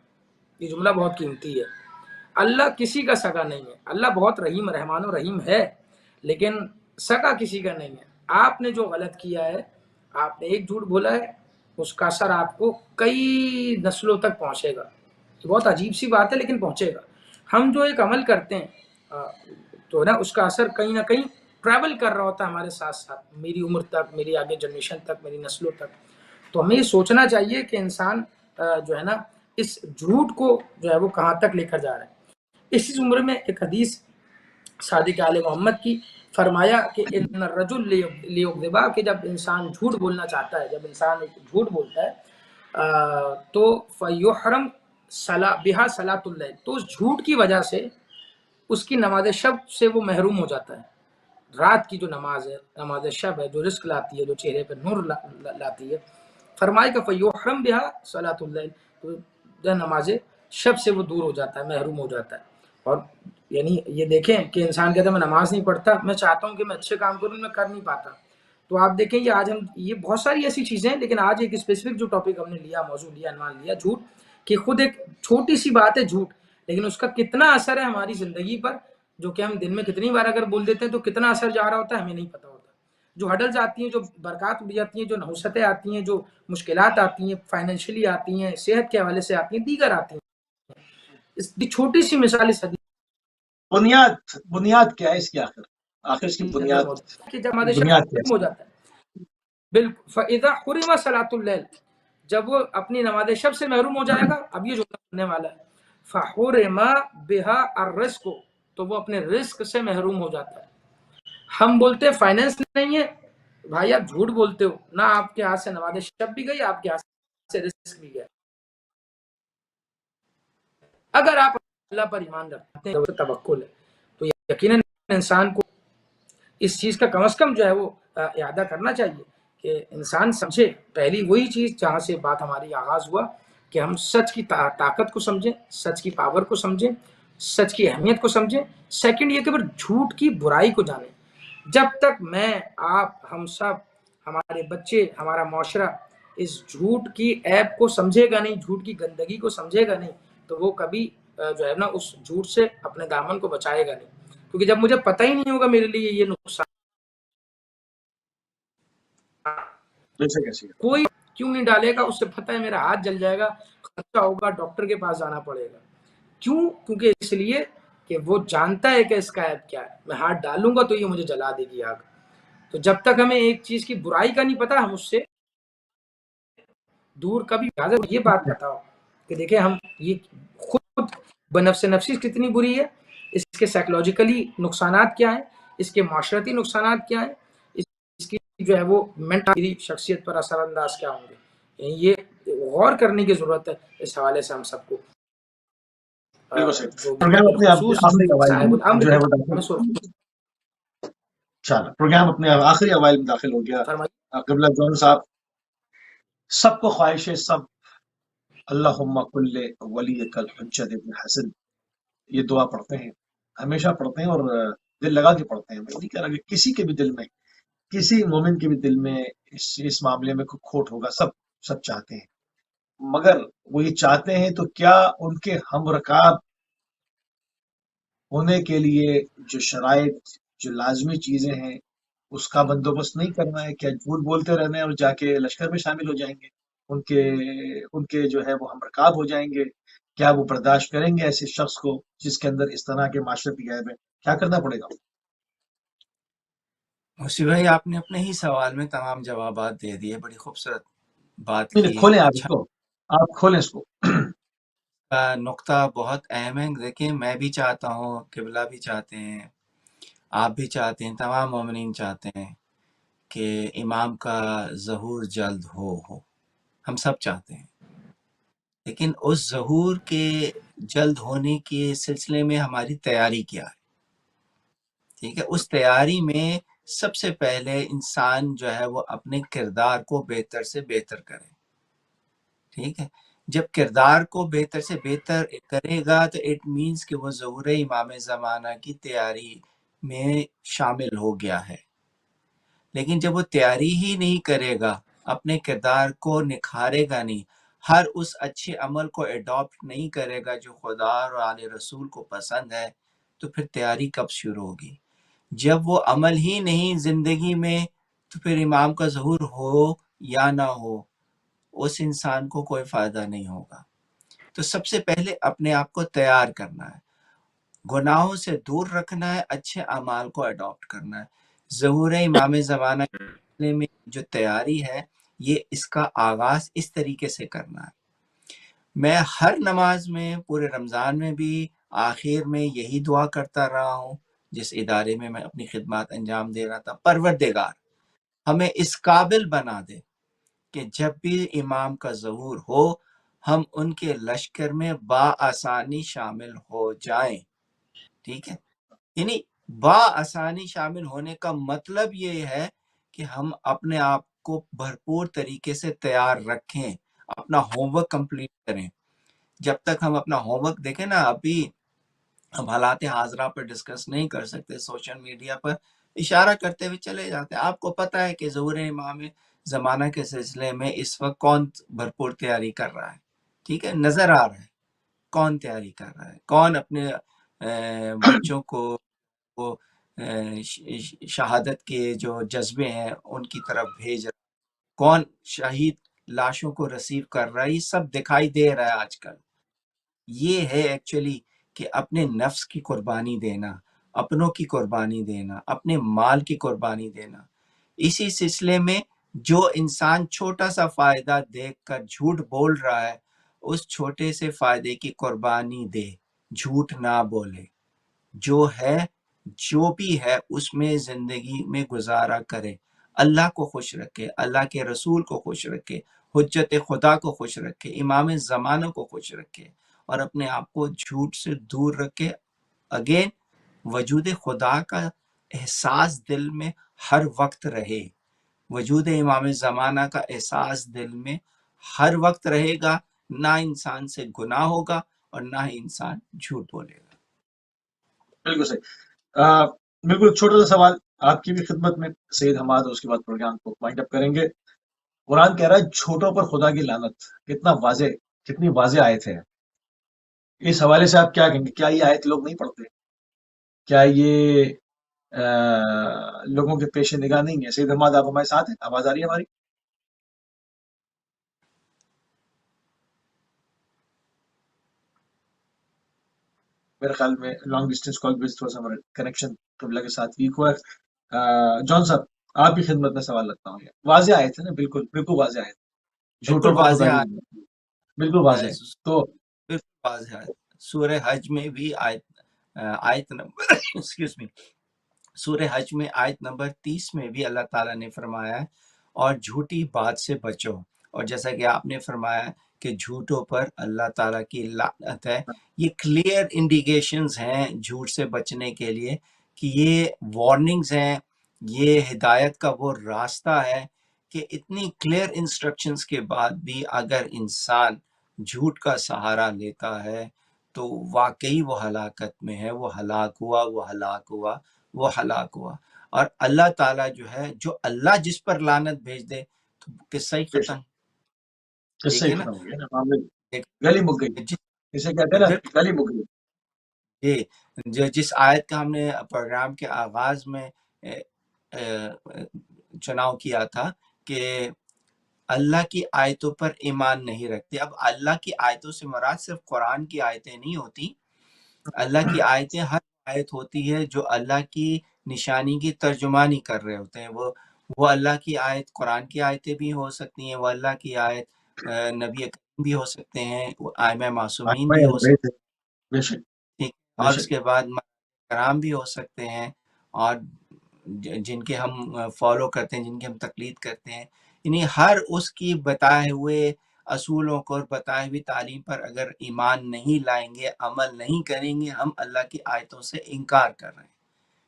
یہ جملہ بہت قیمتی ہے، اللہ کسی کا سگا نہیں ہے، اللہ بہت رحیم رحمان و رحیم ہے لیکن سگا کسی کا نہیں ہے، آپ نے جو غلط کیا ہے، آپ نے ایک جھوٹ بولا ہے، اس کا اثر آپ کو کئی نسلوں تک پہنچے گا، یہ بہت عجیب سی بات ہے لیکن پہنچے گا، ہم جو ایک عمل کرتے ہیں تو نا اس کا اثر کہیں نہ کہیں ٹریول کر رہا ہوتا ہے ہمارے ساتھ ساتھ، میری عمر تک، میری آگے جنریشن تک، میری نسلوں تک، تو ہمیں یہ سوچنا چاہیے کہ انسان جو ہے نا اس جھوٹ کو جو ہے وہ کہاں تک لے کر جا رہا ہے، اسی عمر میں ایک حدیث صادق آل محمد کی فرمایا کہ ان الرجل لیکذبا، کہ جب انسان جھوٹ بولنا چاہتا ہے، جب انسان جھوٹ بولتا ہے تو فیحرم بہا صلاۃ اللیل، تو اس جھوٹ کی وجہ سے اس کی نماز شب سے وہ محروم ہو جاتا ہے، رات کی جو نماز ہے، نماز شب ہے جو رزق لاتی ہے، جو چہرے پہ نور لاتی ہے، فرمائے کہ فیحرم بہا صلاۃ اللیل، تو نماز شب سے وہ دور ہو جاتا ہے، محروم ہو جاتا ہے، اور یعنی یہ دیکھیں کہ انسان کہتا ہے میں نماز نہیں پڑھتا، میں چاہتا ہوں کہ میں اچھے کام کروں، میں کر نہیں پاتا، تو آپ دیکھیں یہ آج ہم یہ بہت ساری ایسی چیزیں ہیں، لیکن آج ایک اسپیسیفک جو ٹاپک ہم نے لیا، موضوع لیا، عنوان لیا جھوٹ، کہ خود ایک چھوٹی سی بات ہے جھوٹ لیکن اس کا کتنا اثر ہے ہماری زندگی پر، جو کہ ہم دن میں کتنی بار اگر بول دیتے ہیں تو کتنا اثر جا رہا ہوتا ہے ہمیں نہیں پتا ہوتا، جو ہڈلز آتی ہیں، جو برکات اڑ جاتی ہیں، جو نحوستیں آتی ہیں، جو مشکلات آتی ہیں، فائنینشلی آتی ہیں، صحت کے حوالے سے آتی ہیں، دیگر آتی ہیں، اس کی چھوٹی سی مثال اس حدیث بنیاد کیا ہے اس کی، آخر اس کی بنیاد کہ جب ہمارے بنیاد شب ہو جاتا ہے، بالکل فاذا حرم صلاۃ اللیل، جب وہ اپنی نماز شب سے محروم ہو جائے گا، اب یہ جملہ سننے والا ہے، فحرم بہا الرزق، تو وہ اپنے رزق سے محروم ہو جاتا ہے، ہم بولتے ہیں فائنینس نہیں ہے، بھائی آپ جھوٹ بولتے ہو، نہ آپ کے ہاتھ سے نماز شب بھی گئی، آپ کے ہاتھ سے رزق بھی گیا، اگر آپ اللہ پر ایمان رکھتے ہیں تو توکل ہے، تو یقیناً انسان کو اس چیز کا کم از کم جو ہے وہ اعادہ کرنا چاہیے کہ انسان سمجھے، پہلی وہی چیز جہاں سے بات ہماری آغاز ہوا کہ ہم سچ کی طاقت کو سمجھیں، سچ کی پاور کو سمجھیں، سچ کی اہمیت کو سمجھیں. سیکنڈ یہ کہ پھر جھوٹ کی برائی کو جانیں. جب تک میں، آپ، ہم سب، ہمارے بچے، ہمارا معاشرہ اس جھوٹ کی عیب کو سمجھے گا نہیں، جھوٹ کی گندگی کو سمجھے گا نہیں، تو وہ کبھی جو ہے نا اس جھوٹ سے اپنے دامن کو بچائے گا نہیں. کیونکہ جب مجھے پتہ ہی نہیں ہوگا میرے لیے یہ نقصان، جیسے کیسے کوئی کیوں نہیں ڈالے گا. اس سے پتہ ہے میرا ہاتھ جل جائے گا، خرچہ ہوگا، ڈاکٹر کے پاس جانا پڑے گا. کیوں؟ کیونکہ اس لیے کہ وہ جانتا ہے کہ اس کا عیب کیا ہے. میں ہاتھ ڈالوں گا تو یہ مجھے جلا دے گی آگ. تو جب تک ہمیں ایک چیز کی برائی کا نہیں پتا، ہم اس سے دور کبھی. یہ بات بتاؤ کہ دیکھیں ہم یہ خود بنفس نفسی کتنی بری ہے، اس کے سائیکولوجیکلی نقصانات کیا ہیں، اس کے معاشرتی نقصانات کیا ہیں، اس کی جو ہے وہ مینٹل شخصیت پر اثر انداز کیا ہوں گے. یہ غور کرنے کی ضرورت ہے اس حوالے سے ہم سب کو. بالکل صحیح. جو پروگرام اپنے بالخصوص آخری اوائل صاحب میں جو ہے وہ میں چلو پروگرام اپنے آخری اوائل میں داخل ہو گیا. فرمائیے. قبلہ جون صاحب، سب کو خواہش ہے، سب اللہم کل ولیک الحجت ابن حسن یہ دعا پڑھتے ہیں، ہمیشہ پڑھتے ہیں، اور دل لگا کے پڑھتے ہیں. میں نہیں کہہ رہا کہ کسی کے بھی دل میں، کسی مومن کے بھی دل میں اس معاملے میں کوئی کھوٹ ہوگا. سب چاہتے ہیں، مگر وہ یہ چاہتے ہیں تو کیا ان کے ہم رکاب ہونے کے لیے جو شرائط، جو لازمی چیزیں ہیں، اس کا بندوبست نہیں کرنا ہے؟ کیا جھوٹ بولتے رہنا ہے اور جا کے لشکر میں شامل ہو جائیں گے؟ ان کے جو ہے وہ ہم رکاب ہو جائیں گے؟ کیا وہ برداشت کریں گے ایسے شخص کو جس کے اندر اس طرح کے معاشرتی عیب ہے؟ کیا کرنا پڑے گا؟ موسی بھائی، آپ نے اپنے ہی سوال میں تمام جوابات دے دیے. بڑی خوبصورت بات نہیں کی. کھولیں آپ اس اچھا، کو، آپ کھولیں اس کو. نقطہ بہت اہم ہے. دیکھیں، میں بھی چاہتا ہوں، قبلہ بھی چاہتے ہیں، آپ بھی چاہتے ہیں، تمام مومنین چاہتے ہیں کہ امام کا ظہور جلد ہو. ہم سب چاہتے ہیں. لیکن اس ظہور کے جلد ہونے کے سلسلے میں ہماری تیاری کیا ہے؟ ٹھیک ہے، اس تیاری میں سب سے پہلے انسان جو ہے وہ اپنے کردار کو بہتر سے بہتر کرے. ٹھیک ہے، جب کردار کو بہتر سے بہتر کرے گا تو اٹ مینس کہ وہ ظہور امام زمانہ کی تیاری میں شامل ہو گیا ہے. لیکن جب وہ تیاری ہی نہیں کرے گا، اپنے کردار کو نکھارے گا نہیں، ہر اس اچھے عمل کو اڈاپٹ نہیں کرے گا جو خدا اور آل رسول کو پسند ہے، تو پھر تیاری کب شروع ہوگی؟ جب وہ عمل ہی نہیں زندگی میں، تو پھر امام کا ظہور ہو یا نہ ہو، اس انسان کو کوئی فائدہ نہیں ہوگا. تو سب سے پہلے اپنے آپ کو تیار کرنا ہے، گناہوں سے دور رکھنا ہے، اچھے اعمال کو اڈاپٹ کرنا ہے. ظہور امام زمانہ میں جو تیاری ہے، یہ اس کا آغاز اس طریقے سے کرنا ہے. میں ہر نماز میں، پورے رمضان میں بھی آخر میں یہی دعا کرتا رہا ہوں جس ادارے میں میں اپنی خدمات انجام دے رہا تھا. پروردگار ہمیں اس قابل بنا دے کہ جب بھی امام کا ظہور ہو، ہم ان کے لشکر میں بآسانی شامل ہو جائیں. ٹھیک ہے، یعنی بآسانی شامل ہونے کا مطلب یہ ہے کہ ہم اپنے آپ کو بھرپور طریقے سے تیار رکھیں، اپنا ہوم ورک کمپلیٹ کریں. جب تک ہم اپنا ہوم ورک دیکھیں نا، ابھی ہم حالات حاضرہ پر ڈسکس نہیں کر سکتے، سوشل میڈیا پر اشارہ کرتے ہوئے چلے جاتے ہیں. آپ کو پتہ ہے کہ ظہور امام زمانہ کے سلسلے میں اس وقت کون بھرپور تیاری کر رہا ہے. ٹھیک ہے، نظر آ رہا ہے کون تیاری کر رہا ہے، کون اپنے بچوں کو شہادت کے جو جذبے ہیں ان کی طرف بھیج رہا ہے، کون شہید لاشوں کو ریسیو کر رہا ہے. یہ سب دکھائی دے رہا ہے آج کل. یہ ہے ایکچولی کہ اپنے نفس کی قربانی دینا، اپنوں کی قربانی دینا، اپنے مال کی قربانی دینا. اسی سلسلے میں جو انسان چھوٹا سا فائدہ دیکھ کر جھوٹ بول رہا ہے، اس چھوٹے سے فائدے کی قربانی دے، جھوٹ نہ بولے. جو ہے، جو بھی ہے، اس میں زندگی میں گزارا کرے، اللہ کو خوش رکھے، اللہ کے رسول کو خوش رکھے، حجت خدا کو خوش رکھے، امام زمانہ کو خوش رکھے، اور اپنے آپ کو جھوٹ سے دور رکھے. اگین، وجود خدا کا احساس دل میں ہر وقت رہے، وجود امام زمانہ کا احساس دل میں ہر وقت رہے گا. نہ انسان سے گناہ ہوگا اور نہ ہی انسان جھوٹ بولے گا. بالکل صحیح. بالکل چھوٹا سا سوال آپ کی بھی خدمت میں سید حماد، اور اس کے بعد پروگرام کو وائنڈ اپ کریں گے. قرآن کہہ رہا ہے چھوٹوں پر خدا کی لعنت. کتنا واضح، کتنی واضح آیت ہے. اس حوالے سے آپ کیا کہیں گے؟ کیا یہ آیت لوگ نہیں پڑھتے؟ کیا یہ لوگوں کے پیش نگاہ نہیں ہے؟ سید حماد آپ ہمارے ساتھ ہیں؟ آواز آ رہی ہے ہماری؟ میرے خیال میں لانگ ڈسٹینس کال پہ تھوڑا سا ہمارا کنیکشن قبلہ کے ساتھ ویک ہوا ہے. جان صاحب آپ کی خدمت میں سوال رکھتا ہوں. یہ واضح آئے تھے نا؟ بالکل بالکل واضح آئے تھے. بالکل جھوٹوں پر خدا واضح کی بالکل واضح ہے. تو بالکل واضح ہے. سورہ حج میں بھی آیت نمبر ایکسکیوز می سورہ حج میں آیت نمبر 30 میں بھی اللہ تعالیٰ نے فرمایا ہے اور جھوٹی بات سے بچو. اور جیسا کہ آپ نے فرمایا کہ جھوٹوں پر اللہ تعالیٰ کی لعنت ہے. یہ کلیئر انڈیکیشنز ہیں جھوٹ سے بچنے کے لیے، کہ یہ وارننگز ہیں، یہ ہدایت کا وہ راستہ ہے کہ اتنی کلیئر انسٹرکشنز کے بعد بھی اگر انسان جھوٹ کا سہارا لیتا ہے تو واقعی وہ ہلاکت میں ہے. وہ ہلاک ہوا. اور اللہ تعالیٰ جو ہے، جو اللہ جس پر لعنت بھیج دے تو قصہ ہی ختم. کس ٹھیک سے ہے نا؟ ختم ہو گیا نا معاملے؟ ایک- گلی مک گئی. اسے کہتے ہیں نا بالکل گلی مک گئی. جس آیت کا ہم نے پروگرام کے آغاز میں چناؤ کیا تھا کہ اللہ کی آیتوں پر ایمان نہیں رکھتے. اب اللہ کی آیتوں سے مراد صرف قرآن کی آیتیں نہیں ہوتی. اللہ کی آیتیں ہر آیت ہوتی ہے جو اللہ کی نشانی کی ترجمانی کر رہے ہوتے ہیں. وہ اللہ کی آیت قرآن کی آیتیں بھی ہو سکتی ہیں، وہ اللہ کی آیت نبی کریم بھی ہو سکتے ہیں، وہ ائمہ معصومین بھی ہو سکتے بے شک ہیں، بے اور اس شک. کے بعد کرام بھی ہو سکتے ہیں، اور جن کے ہم فالو کرتے ہیں، جن کی ہم تقلید کرتے ہیں. یعنی ہر اس کی بتائے ہوئے اصولوں کو اور بتائی ہوئی تعلیم پر اگر ایمان نہیں لائیں گے، عمل نہیں کریں گے، ہم اللہ کی آیتوں سے انکار کر رہے ہیں.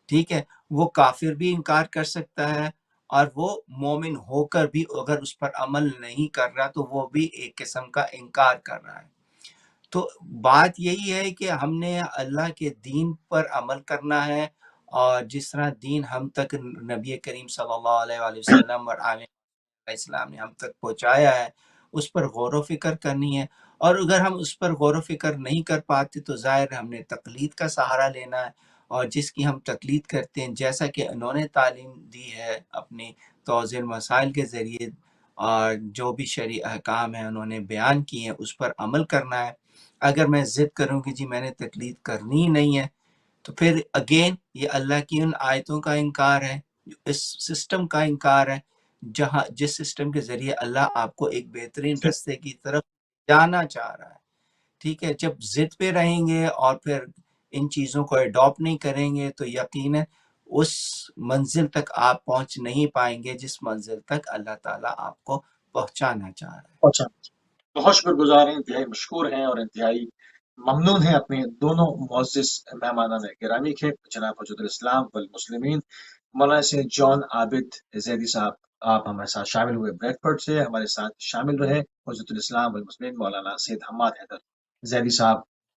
ٹھیک ہے؟ وہ کافر بھی انکار کر سکتا ہے، اور وہ مومن ہو کر بھی اگر اس پر عمل نہیں کر رہا تو وہ بھی ایک قسم کا انکار کر رہا ہے. تو بات یہی ہے کہ ہم نے اللہ کے دین پر عمل کرنا ہے، اور جس طرح دین ہم تک نبی کریم صلی اللہ علیہ وآلہ وسلم اور علیہ السلام نے ہم تک پہنچایا ہے، اس پر غور و فکر کرنی ہے. اور اگر ہم اس پر غور و فکر نہیں کر پاتے تو ظاہر ہم نے تقلید کا سہارا لینا ہے، اور جس کی ہم تقلید کرتے ہیں جیسا کہ انہوں نے تعلیم دی ہے اپنی توضیح المسائل کے ذریعے، اور جو بھی شرعی احکام ہیں انہوں نے بیان کیے ہیں، اس پر عمل کرنا ہے. اگر میں ضد کروں کہ جی میں نے تقلید کرنی ہی نہیں ہے، تو پھر اگین یہ اللہ کی ان آیتوں کا انکار ہے، اس سسٹم کا انکار ہے جس سسٹم کے ذریعے اللہ آپ کو ایک بہترین رستے کی طرف جانا چاہ رہا ہے. ٹھیک ہے؟ جب ضد پہ رہیں گے اور پھر ان چیزوں کو اڈاپٹ نہیں کریں گے تو یقیناً اس منزل تک آپ پہنچ نہیں پائیں گے جس منزل تک اللہ تعالیٰ آپ کو پہنچانا چاہ رہا ہے. اچھا، بہت شکر گزار ہیں، انتہائی مشکور ہیں اور انتہائی ممنون ہیں اپنے دونوں معزز مہمانان گرامی کے، جناب حجت الاسلام والمسلمین مولانا سید جان عابد زیدی صاحب. آپ ہمارے ساتھ شامل ہوئے بریڈ فورڈ سے، ہمارے ساتھ شامل رہے حجت الاسلام والمسلمین مولانا سید حماد حیدر زیدی صاحب